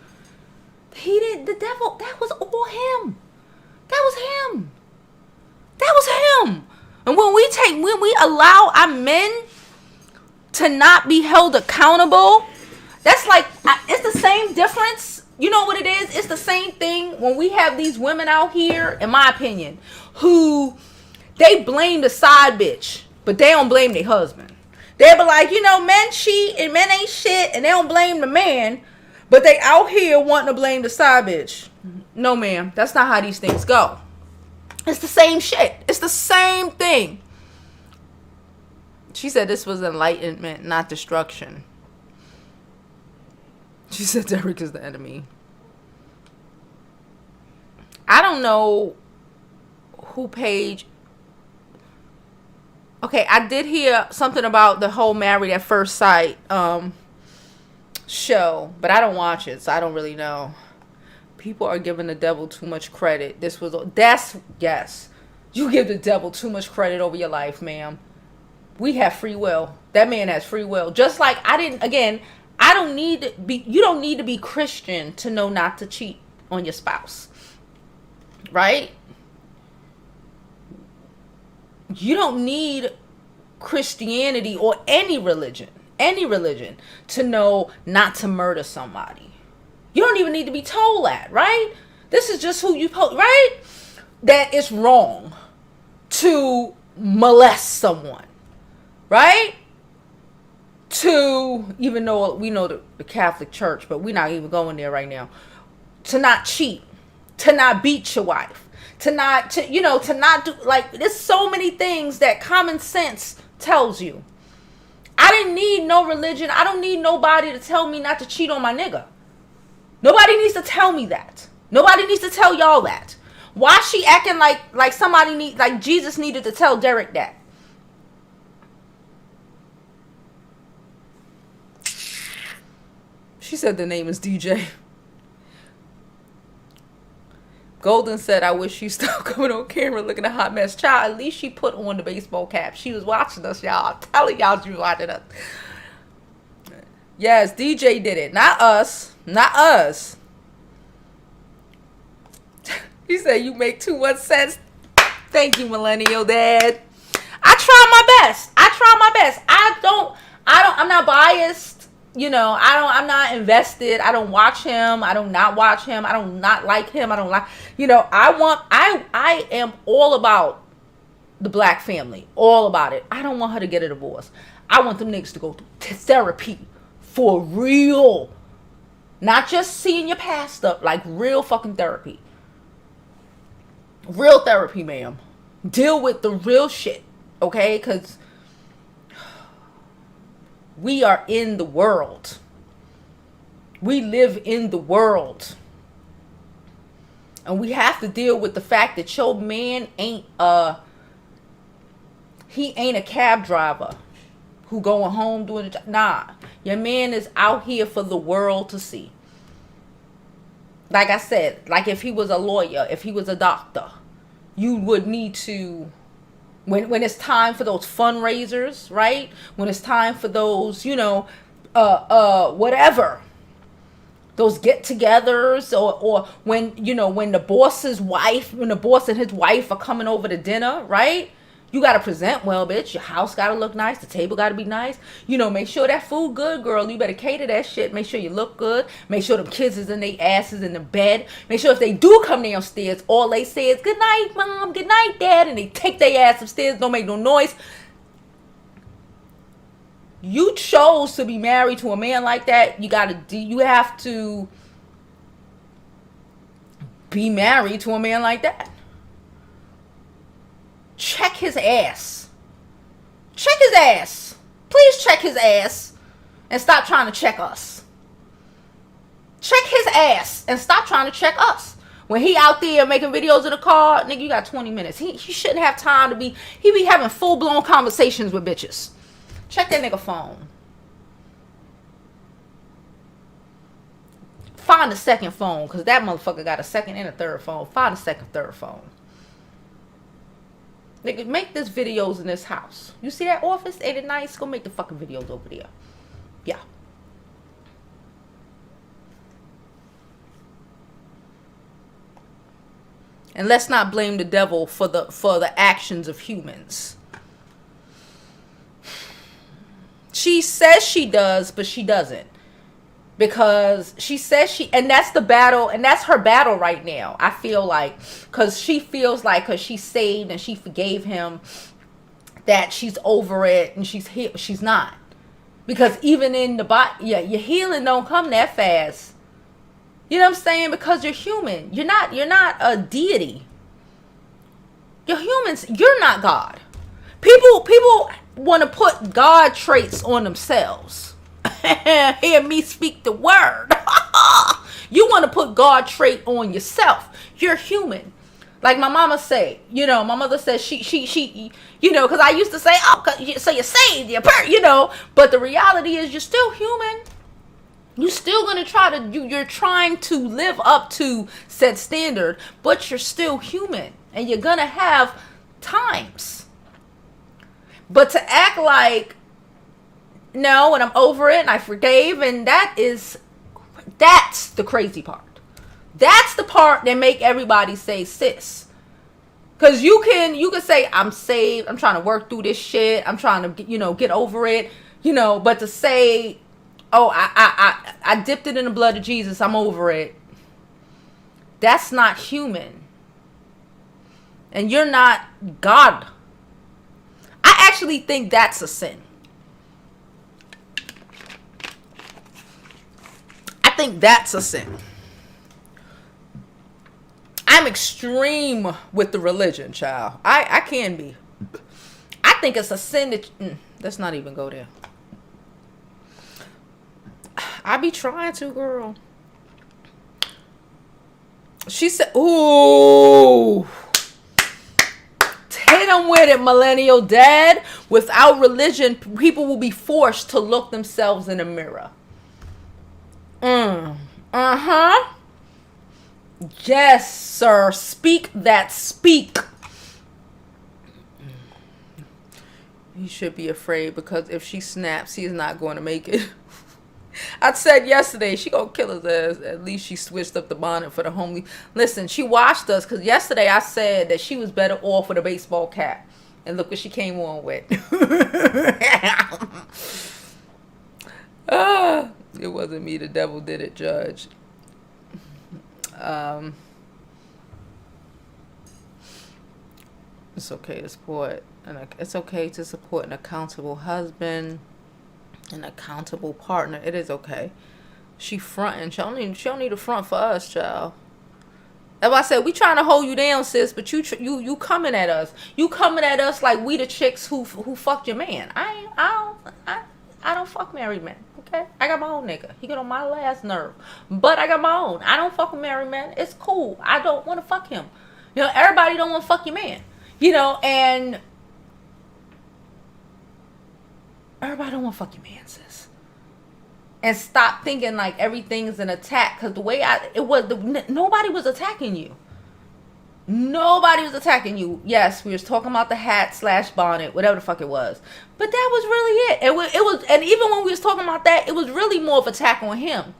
He didn't. The devil, that was all him. That was him. And when we allow our men to not be held accountable, that's like, it's the same difference. You know what it is? It's the same thing when we have these women out here, in my opinion, who they blame the side bitch, but they don't blame their husband. They be like, men cheat and men ain't shit, and they don't blame the man, but they out here wanting to blame the side bitch. No, ma'am. That's not how these things go. It's the same shit. It's the same thing. She said this was enlightenment, not destruction. She said Derrick is the enemy. I don't know who page. Okay, I did hear something about the whole Married at First Sight show, but I don't watch it, so I don't really know. People are giving the devil too much credit. Yes. You give the devil too much credit over your life, ma'am. We have free will. That man has free will. Just like you don't need to be Christian to know not to cheat on your spouse. Right? You don't need Christianity or any religion to know not to murder somebody. You don't even need to be told that, right? This is just who you right? That it's wrong to molest someone, right? To, even though we know the Catholic Church, but we're not even going there right now. To not cheat, to not beat your wife, to not do, like, there's so many things that common sense tells you. I didn't need no religion. I don't need nobody to tell me not to cheat on my nigga. Nobody needs to tell me that. Nobody needs to tell y'all that. Why she acting like somebody like Jesus needed to tell Derrick that? She said the name is DJ. Golden said, I wish she stopped coming on camera looking a hot mess. Child, at least she put on the baseball cap. She was watching us, y'all. I'm telling y'all she was watching us. Yes, DJ did it. Not us. Not us. He said, you make too much sense. Thank you, Millennial Dad. I try my best. I'm not biased. I'm not invested. I don't watch him. I do not watch him. I don't not like him. I don't like, I am all about the black family. All about it. I don't want her to get a divorce. I want them niggas to go through therapy for real. Not just seeing your past up, like real fucking therapy. Real therapy, ma'am. Deal with the real shit, okay? Because we are in the world. We live in the world. And we have to deal with the fact that your man ain't a cab driver who going home doing the job. Nah. Your man is out here for the world to see. Like I said, like if he was a lawyer, if he was a doctor, you would need to, when it's time for those fundraisers, right? When it's time for those, whatever. Those get-togethers, or when, when the boss and his wife are coming over to dinner, right? You got to present well, bitch. Your house got to look nice. The table got to be nice. Make sure that food good, girl. You better cater that shit. Make sure you look good. Make sure them kids is in their asses in the bed. Make sure if they do come downstairs, all they say is, good night, mom. Good night, dad. And they take their ass upstairs. Don't make no noise. You chose to be married to a man like that. You have to be married to a man like that. Check his ass. Check his ass. Please check his ass and stop trying to check us. Check his ass and stop trying to check us. When he out there making videos in the car, nigga, you got 20 minutes. He shouldn't have time to be, he be having full-blown conversations with bitches. Check that nigga phone. Find a second phone, because that motherfucker got a second and a third phone. Find a second, third phone. Nigga, make this videos in this house. You see that office? Ain't it nice? Go make the fucking videos over there. Yeah. And let's not blame the devil for the actions of humans. She says she does, but she doesn't. Because she says and that's the battle, and that's her battle right now. I feel like, because she feels like, because she's saved and she forgave him, that she's over it and she's not. Because even in the body, your healing don't come that fast. You know what I'm saying? Because you're human. You're not a deity. You're humans. You're not God. People want to put God traits on themselves. Hear me speak the word. You want to put God trait on yourself. You're human. Like my mama say, my mother says she because I used to say, so you're saved, but the reality is you're still human. You're still going to you're trying to live up to said standard, but you're still human and you're going to have times. But to act like, no, and I'm over it and I forgave, and that's the crazy part. That's the part that make everybody say, sis. Because you can say, I'm saved, I'm trying to work through this shit, I'm trying to get over it, but to say, oh, I dipped it in the blood of Jesus, I'm over it. That's not human. And you're not God. I actually think that's a sin. I think that's a sin. I'm extreme with the religion, child. I can be. I think it's a sin that... let's not even go there. I be trying to, girl. She said, ooh. Hit them with it, millennial dad. Without religion, people will be forced to look themselves in the mirror. Uh-huh. Yes, sir. Speak that speak. You should be afraid, because if she snaps, he's not going to make it. I said yesterday, she gonna kill his ass. At least she switched up the bonnet for the homely. Listen, she watched us, because yesterday I said that she was better off with a baseball cap. And look what she came on with. It wasn't me. The devil did it, Judge. It's okay to support. It's okay to support an accountable husband. An accountable partner. It is okay. She fronting. She don't need to front for us, child. That's why I said we trying to hold you down, sis. But you coming at us. You coming at us like we the chicks who fucked your man. I don't fuck married men. Okay, I got my own nigga. He get on my last nerve. But I got my own. I don't fuck with married men. It's cool. I don't want to fuck him. Everybody don't want to fuck your man. And everybody don't want to fuck your man, sis. And stop thinking like everything's an attack. Because the way nobody was attacking you. Nobody was attacking you. Yes, we was talking about the hat / bonnet, whatever the fuck it was. But that was really it. It was, and even when we was talking about that, it was really more of an attack on him.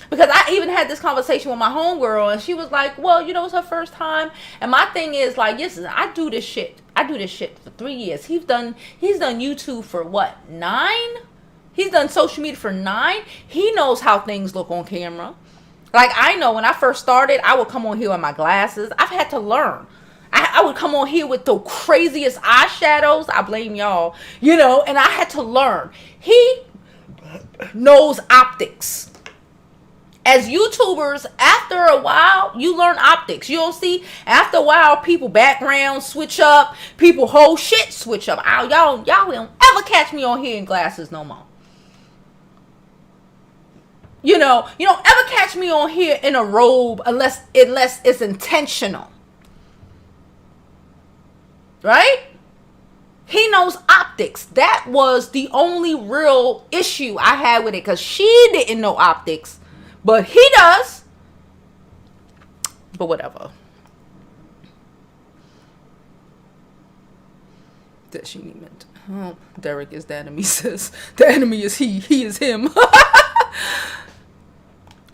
Because I even had this conversation with my homegirl, and she was like, well, you know, it's her first time. And my thing is, like, listen, I do this shit for 3 years. He's done YouTube for what, 9? He's done social media for 9. He knows how things look on camera. Like, I know when I first started, I would come on here with my glasses. I've had to learn. I would come on here with the craziest eyeshadows. I blame y'all, you know, and I had to learn. He knows optics. As YouTubers, after a while, you learn optics. You don't see, after a while, people backgrounds switch up. People whole shit switch up. Y'all don't ever catch me on here in glasses no more. You know, you don't ever catch me on here in a robe unless it's intentional. Right? He knows optics. That was the only real issue I had with it, because she didn't know optics, but he does. But whatever. That she meant. Oh, Derrick is the enemy, sis. The enemy is he. He is him.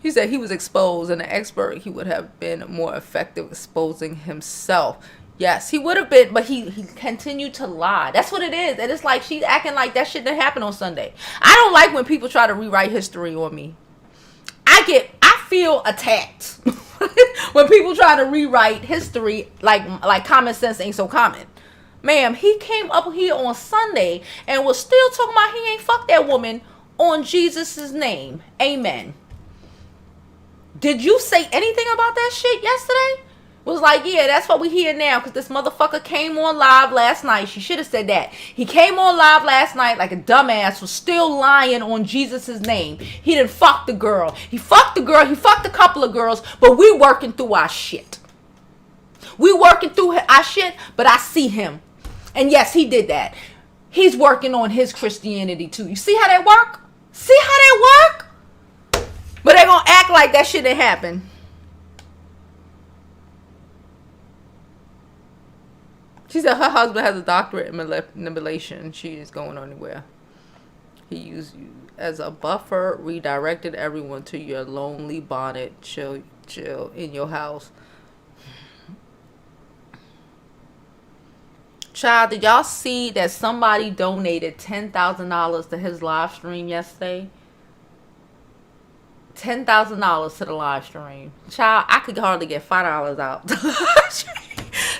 He said he was exposed, and an expert, he would have been more effective exposing himself. Yes, he would have been, but he continued to lie. That's what it is. And it's like she's acting like that shit didn't happen on Sunday. I don't like when people try to rewrite history on me. I feel attacked when people try to rewrite history like common sense ain't so common. Ma'am, he came up here on Sunday and was still talking about he ain't fucked that woman on Jesus' name. Amen. Did you say anything about that shit yesterday? Was like, yeah, that's what we hear now, because this motherfucker came on live last night. She should have said that. He came on live last night like a dumbass, was still lying on Jesus' name. He didn't fuck the girl. He fucked the girl. He fucked a couple of girls, but we working through our shit. We working through our shit, but I see him. And yes, he did that. He's working on his Christianity too. You see how that work? See how that work? But they gonna act like that shit didn't happen. She said her husband has a doctorate in manipulation. She is going anywhere. He used you as a buffer, redirected everyone to your lonely bonnet. Chill in your house. Child, did y'all see that somebody donated $10,000 to his live stream yesterday? $10,000 to the live stream. Child, I could hardly get $5 out.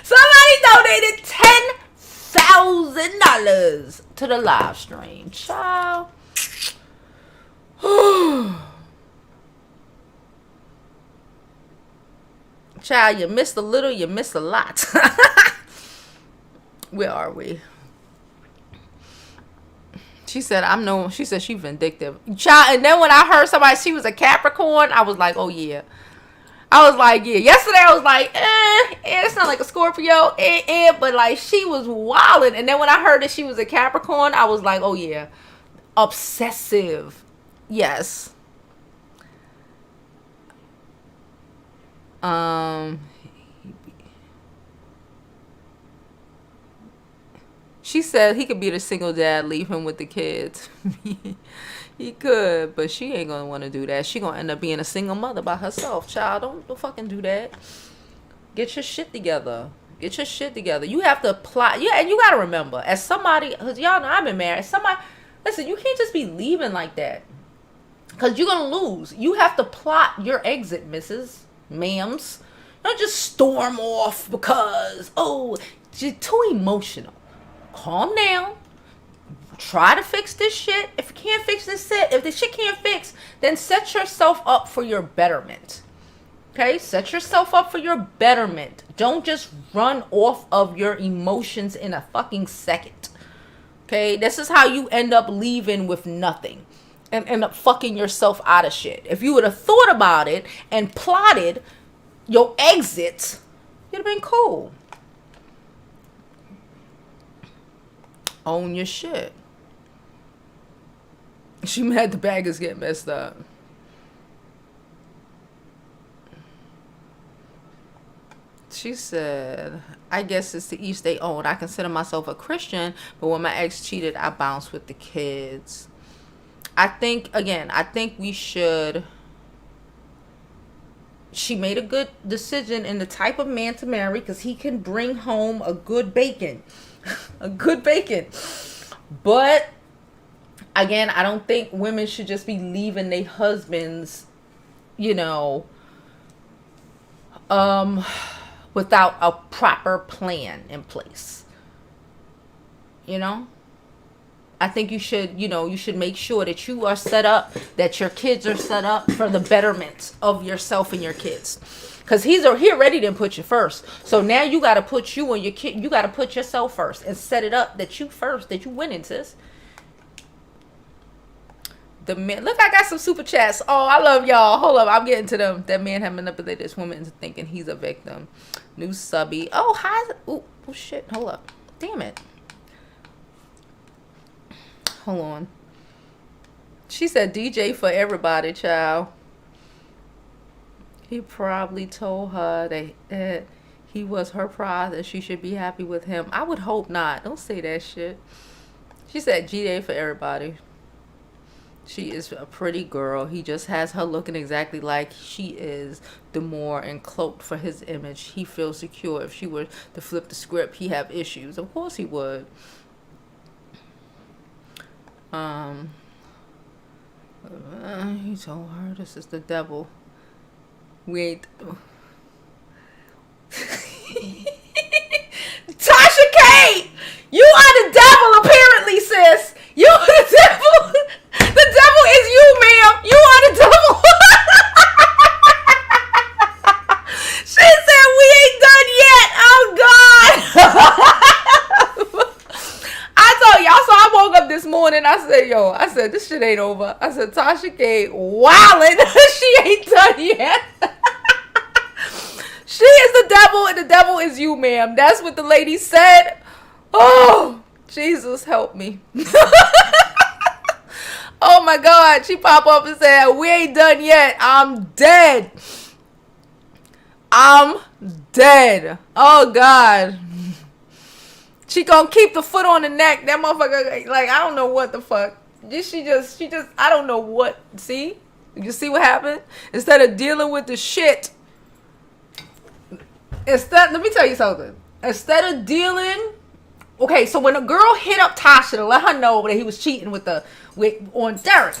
Somebody donated $10,000 to the live stream. Child. Child, you missed a little, you missed a lot. Where are we? She said, she said she vindictive. Child, and then when I heard somebody, she was a Capricorn, I was like, oh yeah. I was like, yeah. Yesterday I was like, it's not like a Scorpio, but like she was wilding. And then when I heard that she was a Capricorn, I was like, oh yeah. Obsessive. Yes. She said he could be the single dad, leave him with the kids. He could, but she ain't gonna want to do that. She gonna end up being a single mother by herself. Child, don't fucking do that. Get your shit together. Get your shit together. You have to plot. Yeah, and you gotta remember, as somebody, because y'all know I've been married. Somebody, listen, you can't just be leaving like that, because you're gonna lose. You have to plot your exit, Mrs. Ma'ams. Don't just storm off because, oh, you're too emotional. Calm down. Try to fix this shit. If you can't fix this shit, if the shit can't fix, then set yourself up for your betterment. Okay? Set yourself up for your betterment. Don't just run off of your emotions in a fucking second. Okay? This is how you end up leaving with nothing and end up fucking yourself out of shit. If you would have thought about it and plotted your exit, you'd have been cool. Own your shit. She mad the baggers get messed up. She said, I guess it's to each their own. I consider myself a Christian, but when my ex cheated, I bounced with the kids. I think we should. She made a good decision in the type of man to marry because he can bring home a good bacon. A good bacon. But, again, I don't think women should just be leaving their husbands, you know, without a proper plan in place. You know? I think you should make sure that you are set up, that your kids are set up for the betterment of yourself and your kids. Because he already didn't put you first. So now you got to put you and your kid, you got to put yourself first and set it up that you first, that you winning, sis. The man, look, I got some super chats. Oh, I love y'all. Hold up, I'm getting to them. That man had manipulated this woman into thinking he's a victim. New subby. Oh, hi. Oh, shit. Hold up. Damn it. Hold on. She said DJ for everybody, child. He probably told her that he was her prize and she should be happy with him. I would hope not. Don't say that shit. She said DJ for everybody. She is a pretty girl. He just has her looking exactly like she is, demure and cloaked for his image. He feels secure. If she were to flip the script, he'd have issues. Of course he would. He told her this is the devil. We ain't. Tasha K, you are the devil apparently, sis. You are the devil. The devil is you, ma'am. You are the devil. She said we ain't done yet. Oh God. I told y'all, so I woke up this morning. I said, this shit ain't over. I said, Tasha K wildin'. She ain't done yet. She is the devil and the devil is you, ma'am. That's what the lady said. Oh, Jesus, help me. Oh my God. She popped up and said, we ain't done yet. I'm dead. I'm dead. Oh God. She gonna keep the foot on the neck. That motherfucker, like, I don't know what the fuck. She just, I don't know what. See? You see what happened? Instead of dealing with the shit. Let me tell you something. Instead of dealing. Okay, so when a girl hit up Tasha to let her know that he was cheating on Derrick,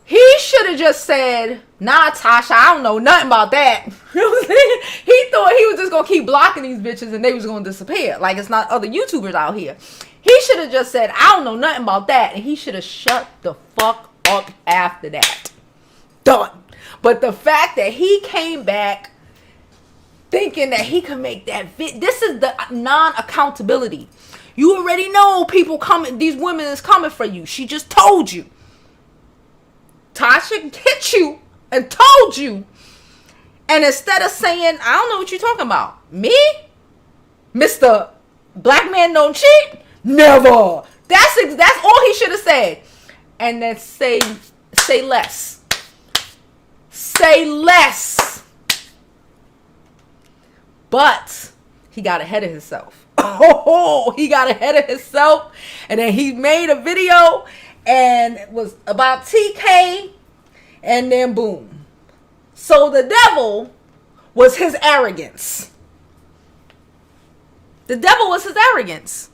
he should have just said, nah, Tasha, I don't know nothing about that. You know what I'm saying? He thought he was just going to keep blocking these bitches and they was going to disappear. Like it's not other YouTubers out here. He should have just said, I don't know nothing about that. And he should have shut the fuck up after that. Done. But the fact that he came back thinking that he could make that this is the non-accountability. You already know people coming, these women is coming for you. She just told you. Tasha hit you and told you. And instead of saying, I don't know what you're talking about. Me? Mr. Black man don't cheat? Never. That's all he should have said. And then say less. Say less. But he got ahead of himself. Oh, he got ahead of himself. And then he made a video and it was about TK. And then boom. So the devil was his arrogance. The devil was his arrogance.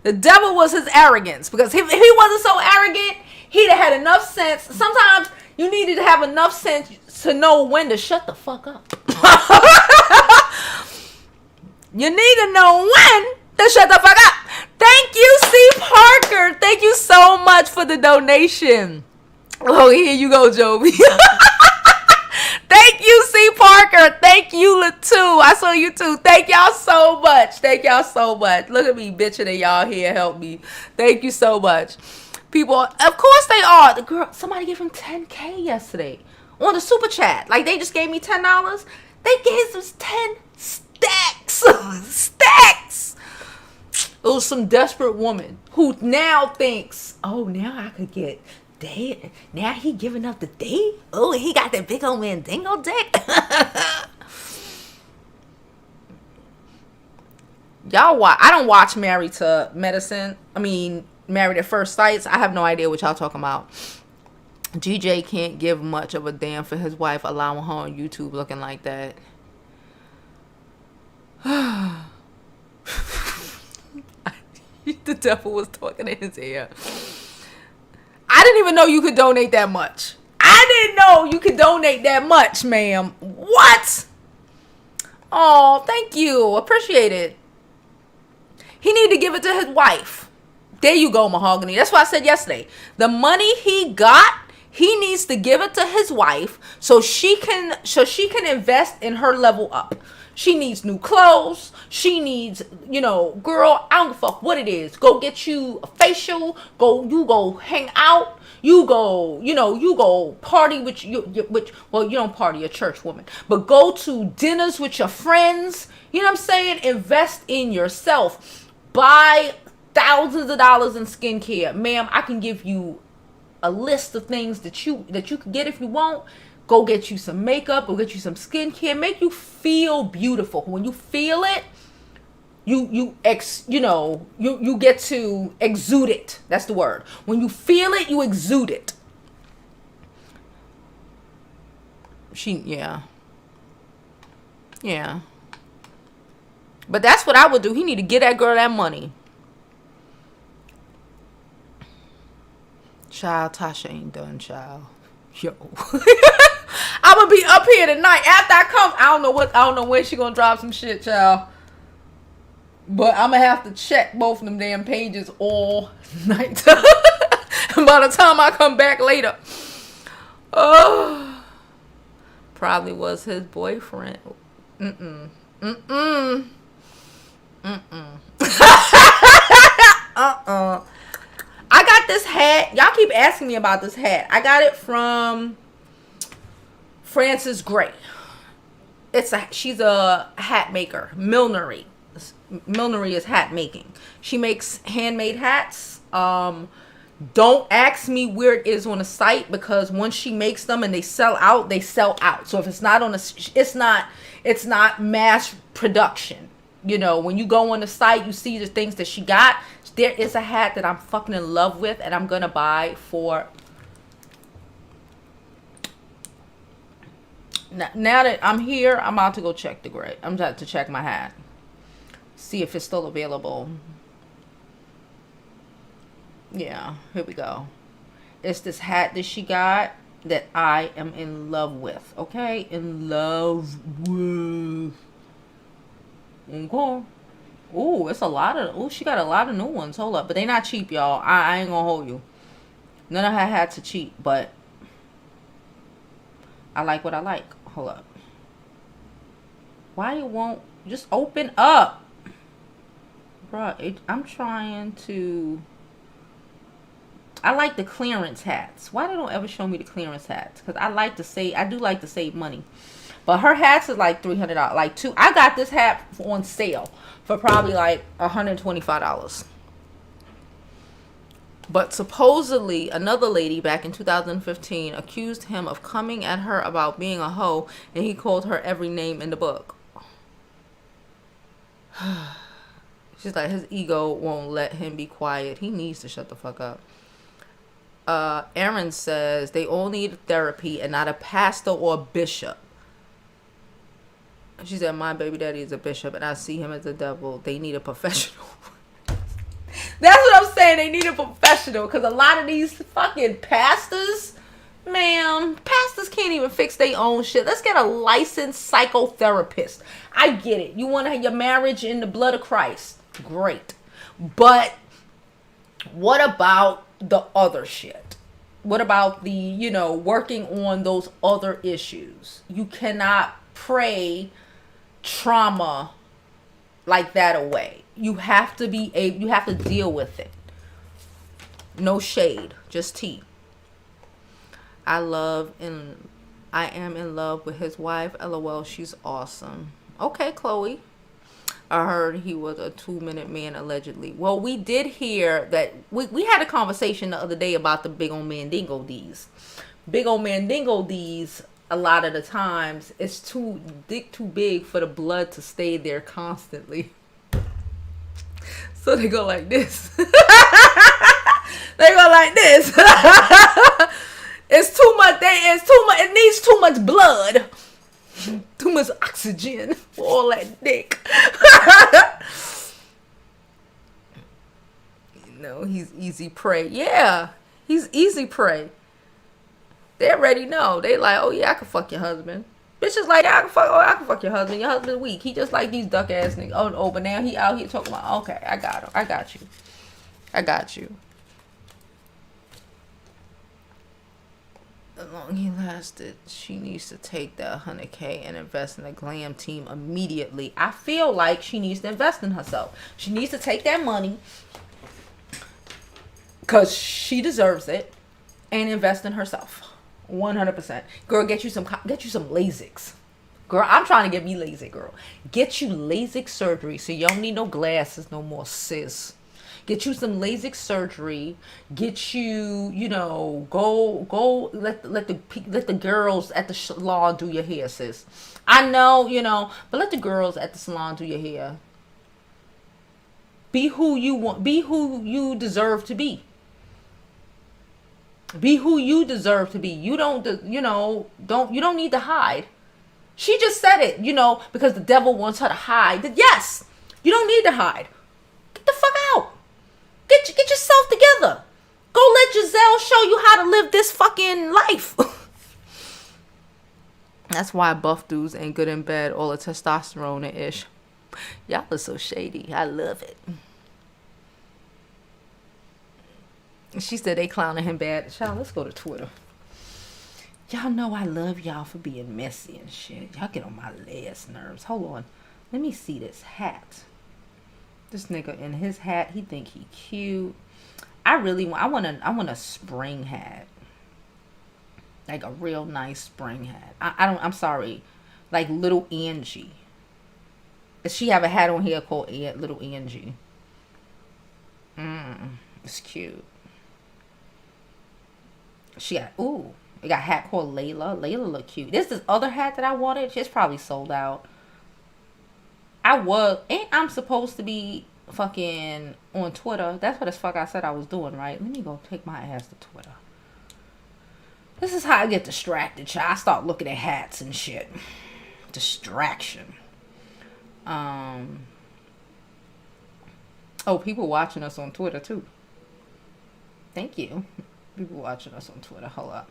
The devil was his arrogance. Because if he wasn't so arrogant, he'd have had enough sense. Sometimes you needed to have enough sense to know when to shut the fuck up. You need to know when to shut the fuck up. Thank you, C. Parker. Thank you so much for the donation. Oh, here you go, Jovi. Thank you, C. Parker. Thank you, Latu. I saw you too. Thank y'all so much. Thank y'all so much. Look at me bitching and y'all here. Help me. Thank you so much. People, of course they are. The girl, somebody gave him $10K yesterday on the super chat. Like they just gave me $10. They gave us 10 stacks. Stacks. It was some desperate woman who now thinks, oh, now I could get date. Now he giving up the date. Oh, he got that big old Mandingo dick. Y'all watch. I don't watch Married to Medicine. I mean, Married at First Sights. I have no idea what y'all talking about. GJ can't give much of a damn for his wife allowing her on YouTube looking like that. The devil was talking in his ear. I didn't even know you could donate that much. I didn't know you could donate that much, ma'am. What? Oh, thank you. Appreciate it. He need to give it to his wife. There you go, Mahogany. That's what I said yesterday. The money he got, he needs to give it to his wife so she can invest in her level up. She needs new clothes. She needs, girl, I don't give a fuck what it is. Go get you a facial. You go hang out. You go party with you don't party, a church woman, but go to dinners with your friends. You know what I'm saying? Invest in yourself. Buy thousands of dollars in skincare. Ma'am, I can give you a list of things that you can get if you want. Go get you some makeup, go get you some skincare, make you feel beautiful. When you feel it, you get to exude it. That's the word. When you feel it, you exude it. Yeah. But that's what I would do. He need to get that girl that money. Child, Tasha ain't done, child. Yo. I'm gonna be up here tonight after I come. I don't know when she gonna drop some shit, child. But I'm gonna have to check both of them damn pages all night. By the time I come back later. Oh. Probably was his boyfriend. I got this hat. Y'all keep asking me about this hat. I got it from Frances Gray. She's a hat maker. Millinery. Millinery is hat making. She makes handmade hats. Don't ask me where it is on the site, because once she makes them and they sell out, they sell out. So if it's not on it's not mass production. When you go on the site, you see the things that she got. There is a hat that I'm fucking in love with, and I'm gonna buy for. Now that I'm here, I'm about to go check the gray. I'm about to check my hat, see if it's still available. Yeah, here we go. It's this hat that she got that I am in love with. Okay, in love with. Okay. Ooh, it's a lot of. Ooh, she got a lot of new ones. Hold up, but they not cheap, y'all. I ain't gonna hold you. None of her hats are cheap, but I like what I like. Hold up. Why it won't just open up, bruh? I'm trying to. I like the clearance hats. Why they don't ever show me the clearance hats? Because I do like to save money. But her hats is like $300. Like two. I got this hat on sale for probably like $125. But supposedly another lady back in 2015 accused him of coming at her about being a hoe, and he called her every name in the book. She's like, his ego won't let him be quiet. He needs to shut the fuck up. Aaron says they all need therapy and not a pastor or a bishop. She said, my baby daddy is a bishop and I see him as a devil. They need a professional. That's what I'm saying. They need a professional, because a lot of these fucking pastors, ma'am, pastors can't even fix their own shit. Let's get a licensed psychotherapist. I get it. You want to have your marriage in the blood of Christ. Great. But what about the other shit? What about the, working on those other issues? You cannot pray trauma like that away. You have to deal with it. No shade, just tea. I am in love with his wife. LOL, she's awesome. Okay, Chloe. I heard he was a 2-minute man allegedly. Well, we did hear that we had a conversation the other day about the big old mandingo D's. Big old mandingo D's, a lot of the times, it's too big for the blood to stay there constantly. So they go like this. They go like this. It's too much. It needs too much blood. Too much oxygen for all that dick. He's easy prey. Yeah, he's easy prey. They already know. They like, oh yeah, I can fuck your husband. Bitches like, I can fuck your husband. Your husband's weak. He just like these duck ass niggas. Oh, but now he out here talking about, okay, I got him. I got you. The long he lasted, she needs to take that 100K and invest in a glam team immediately. I feel like she needs to invest in herself. She needs to take that money, because she deserves it, and invest in herself. 100%. Girl, get you some LASIKs. Girl, I'm trying to get me LASIK, girl. Get you LASIK surgery so you don't need no glasses no more, sis. Get you some LASIK surgery. Get you, go let the girls at the salon do your hair, sis. I know, but let the girls at the salon do your hair. Be who you want. Be who you deserve to be. Be who you deserve to be. You don't need to hide. She just said it, because the devil wants her to hide. Yes, you don't need to hide. Get the fuck out. Get yourself together. Go let Giselle show you how to live this fucking life. That's why buff dudes ain't good in bed. All the testosterone and ish. Y'all are so shady. I love it. She said they clowning him bad. Child, let's go to Twitter. Y'all know I love y'all for being messy and shit. Y'all get on my last nerves. Hold on. Let me see this hat. This nigga in his hat, he think he cute. I want a spring hat. Like a real nice spring hat. I'm sorry. Like Little Angie. Does she have a hat on here called Little Angie? It's cute. It got a hat called Layla. Layla look cute. This other hat that I wanted. It's probably sold out. I'm supposed to be fucking on Twitter. That's what the fuck I said I was doing, right? Let me go take my ass to Twitter. This is how I get distracted, child. I start looking at hats and shit. Distraction. People watching us on Twitter too. Thank you. People watching us on Twitter. Hold up.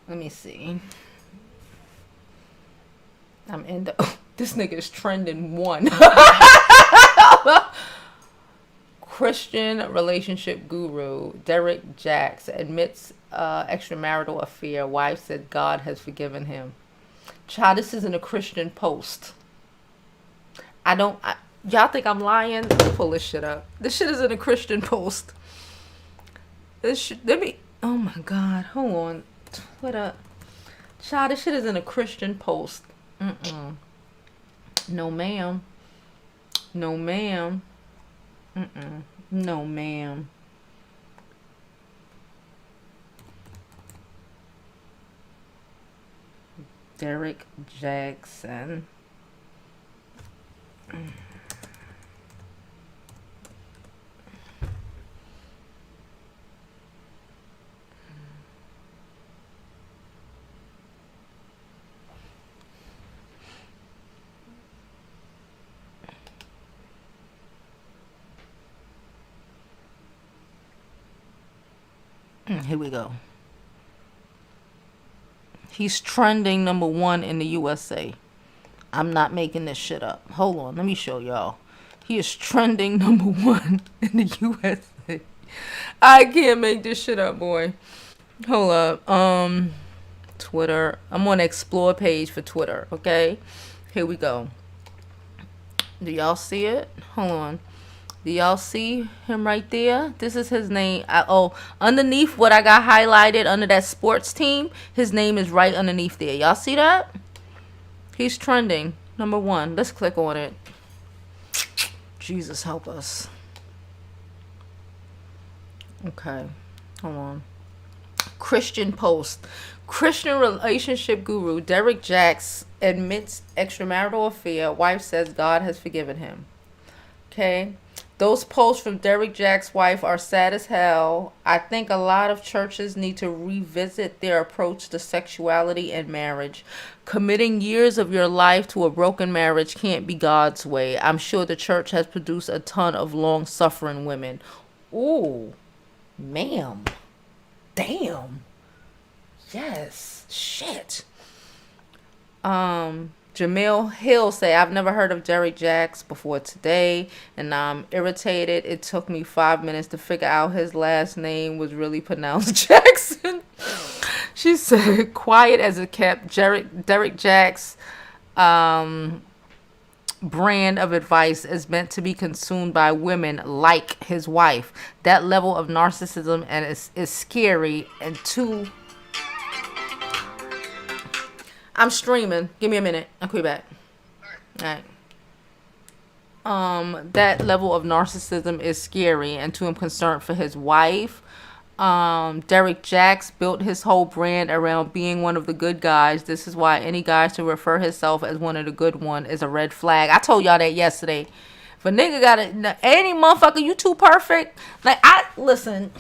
Let me see. I'm in the... This nigga is trending 1. Christian relationship guru Derrick Jaxn admits extramarital affair. Wife said God has forgiven him. Child, this isn't a Christian post. Y'all think I'm lying? Let me pull this shit up. This shit isn't a Christian post. Oh my God. Hold on. Twitter. Child, this shit isn't a Christian post. No, ma'am. No, ma'am. No, ma'am. Derrick Jaxn. Here we go. He's trending #1 in the USA. I'm not making this shit up. Hold on, let me show y'all. He is trending #1 in the USA. I can't make this shit up, boy. Hold up. Twitter. I'm on the explore page for Twitter, okay? Here we go. Do y'all see it? Hold on. Do y'all see him right there? This is his name. Underneath what I got highlighted under that sports team, his name is right underneath there. Y'all see that? He's trending #1. Let's click on it. Jesus help us. Okay. Hold on. Christian post. Christian relationship guru Derrick Jaxn admits extramarital affair. Wife says God has forgiven him. Okay. Those posts from Derrick Jaxn's wife are sad as hell. I think a lot of churches need to revisit their approach to sexuality and marriage. Committing years of your life to a broken marriage can't be God's way. I'm sure the church has produced a ton of long-suffering women. Ooh, ma'am. Damn. Yes. Shit. Jamil Hill say, I've never heard of Derrick Jaxn before today, and I'm irritated. It took me 5 minutes to figure out his last name was really pronounced Jackson. She said, quiet as it kept. Derrick Jaxn's brand of advice is meant to be consumed by women like his wife. That level of narcissism and is scary and too... I'm streaming. Give me a minute. I'll be back. Alright. That level of narcissism is scary and too concerned for his wife. Derrick Jaxn built his whole brand around being one of the good guys. This is why any guy to refer himself as one of the good one is a red flag. I told y'all that yesterday. If a nigga got it, any motherfucker, you too perfect. Like, listen,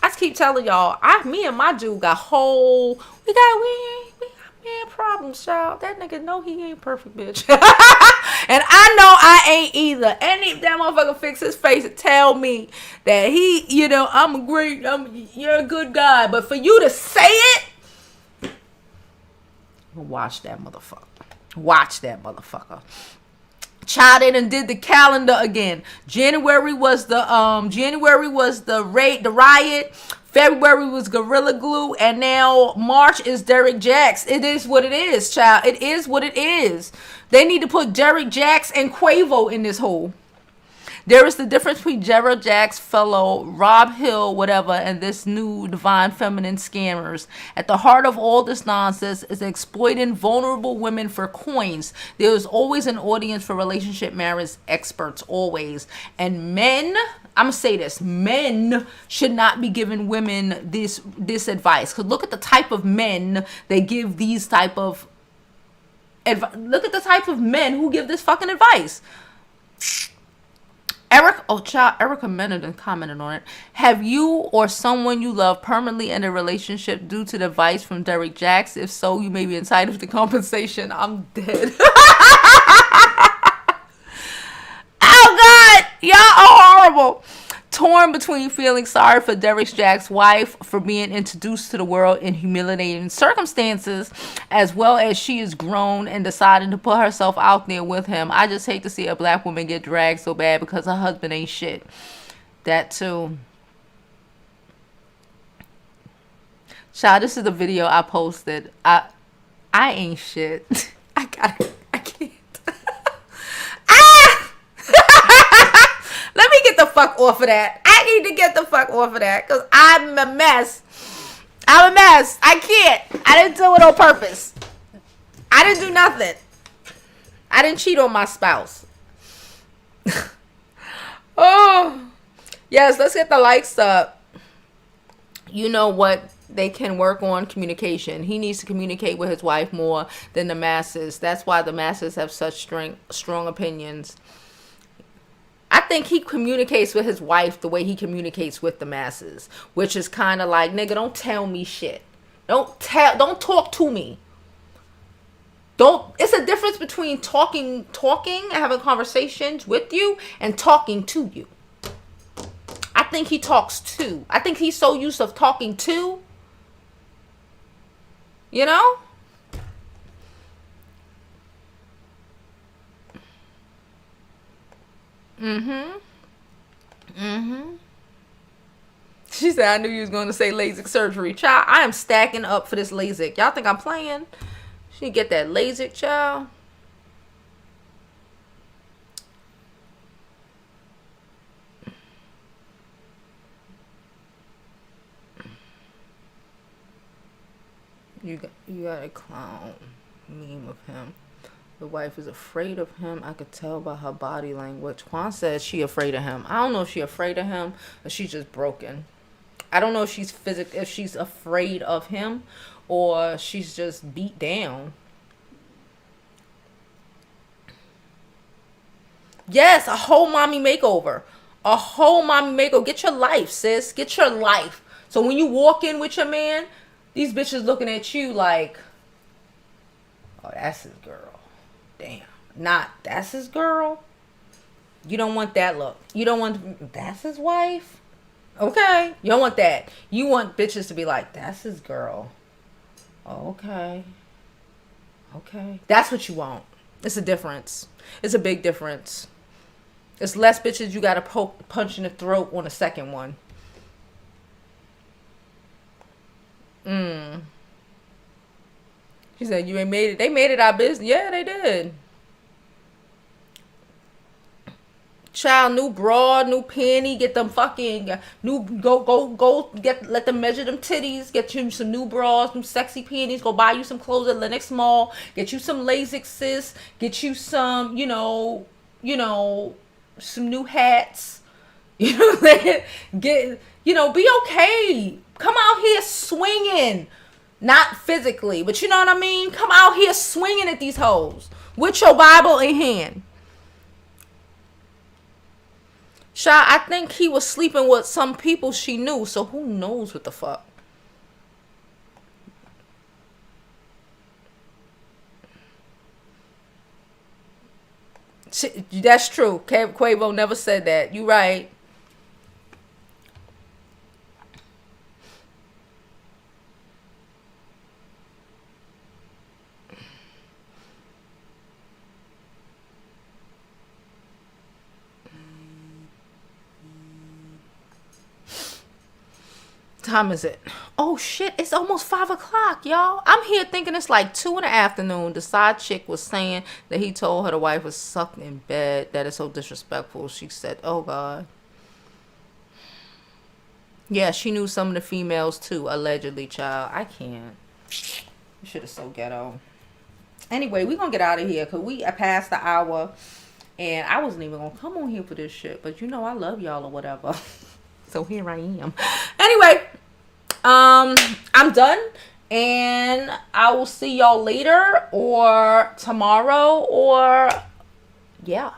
I just keep telling y'all, me and my dude got whole, we got problems, child. That nigga know he ain't perfect, bitch. And I know I ain't either. Any that motherfucker fix his face and tell me that he, you're a good guy. But for you to say it, watch that motherfucker. Watch that motherfucker. Child in and did the calendar again. January was the riot. February was Gorilla Glue, and now March is Derrick Jaxn. It is what it is, child. It is what it is. They need to put Derrick Jaxn and Quavo in this hole. There is the difference between Derrick Jaxn, fellow Rob Hill, whatever, and this new divine feminine scammers. At the heart of all this nonsense is exploiting vulnerable women for coins. There is always an audience for relationship marriage experts, always. And men, I'm going to say this, men should not be giving women this advice. Because look at the type of men they give these type of advice. Look at the type of men who give this fucking advice. Erica Menardon commented on it. Have you or someone you love permanently in a relationship due to the advice from Derrick Jaxn? If so, you may be entitled to compensation. I'm dead. Oh God, y'all are horrible. Torn between feeling sorry for Derrick Jaxn's wife for being introduced to the world in humiliating circumstances, as well as she is grown and deciding to put herself out there with him. I just hate to see a black woman get dragged so bad because her husband ain't shit. That too. Child, this is the video I posted. I ain't shit. I can't. Let me get the fuck off of that. I need to get the fuck off of that because I'm a mess. I'm a mess. I can't. I didn't do it on purpose. I didn't do nothing. I didn't cheat on my spouse. Oh. Yes, let's get the likes up. You know what? They can work on communication. He needs to communicate with his wife more than the masses. That's why the masses have such strong opinions. I think he communicates with his wife the way he communicates with the masses, which is kind of like, nigga, don't tell me shit. Don't talk to me. It's a difference between talking and having conversations with you and talking to you. I think he talks to. I think he's so used to talking to, you know? She said, I knew you was going to say LASIK surgery. Child, I am stacking up for this LASIK. Y'all think I'm playing? She get that LASIK, child. You got a clown meme of him. The wife is afraid of him. I could tell by her body language. Quan says she afraid of him. I don't know if she afraid of him or she's just broken. I don't know if she's afraid of him or she's just beat down. Yes, a whole mommy makeover. A whole mommy makeover. Get your life, sis. Get your life. So when you walk in with your man, these bitches looking at you like, oh, that's his girl. Damn. Not, that's his girl. You don't want that look. You don't want, that's his wife. Okay. You don't want that. You want bitches to be like, that's his girl. Okay. Okay. That's what you want. It's a difference. It's a big difference. It's less bitches you gotta punch in the throat on the second one. She said, you ain't made it. They made it our business. Yeah, they did. Child, new bra, new panty, get them fucking new, go, let them measure them titties, get you some new bras, some sexy panties, go buy you some clothes at Lenox Mall, get you some LASIK, sis, get you some, some new hats, be okay. Come out here swinging, not physically, but you know what I mean? Come out here swinging at these hoes with your Bible in hand. Child, I think he was sleeping with some people she knew, so who knows what the fuck. That's true. Quavo never said that. You right. Time is it? Oh shit, it's almost 5 o'clock, y'all. I'm here thinking it's like 2 in the afternoon. The side chick was saying that he told her the wife was sucked in bed. That is so disrespectful. She said, oh God. Yeah, she knew some of the females too, allegedly, child. I can't. This shit is so ghetto. Anyway, we gonna get out of here because we are past the hour. And I wasn't even gonna come on here for this shit. But you know I love y'all or whatever. So here I am. Anyway, I'm done. And I will see y'all later or tomorrow or yeah.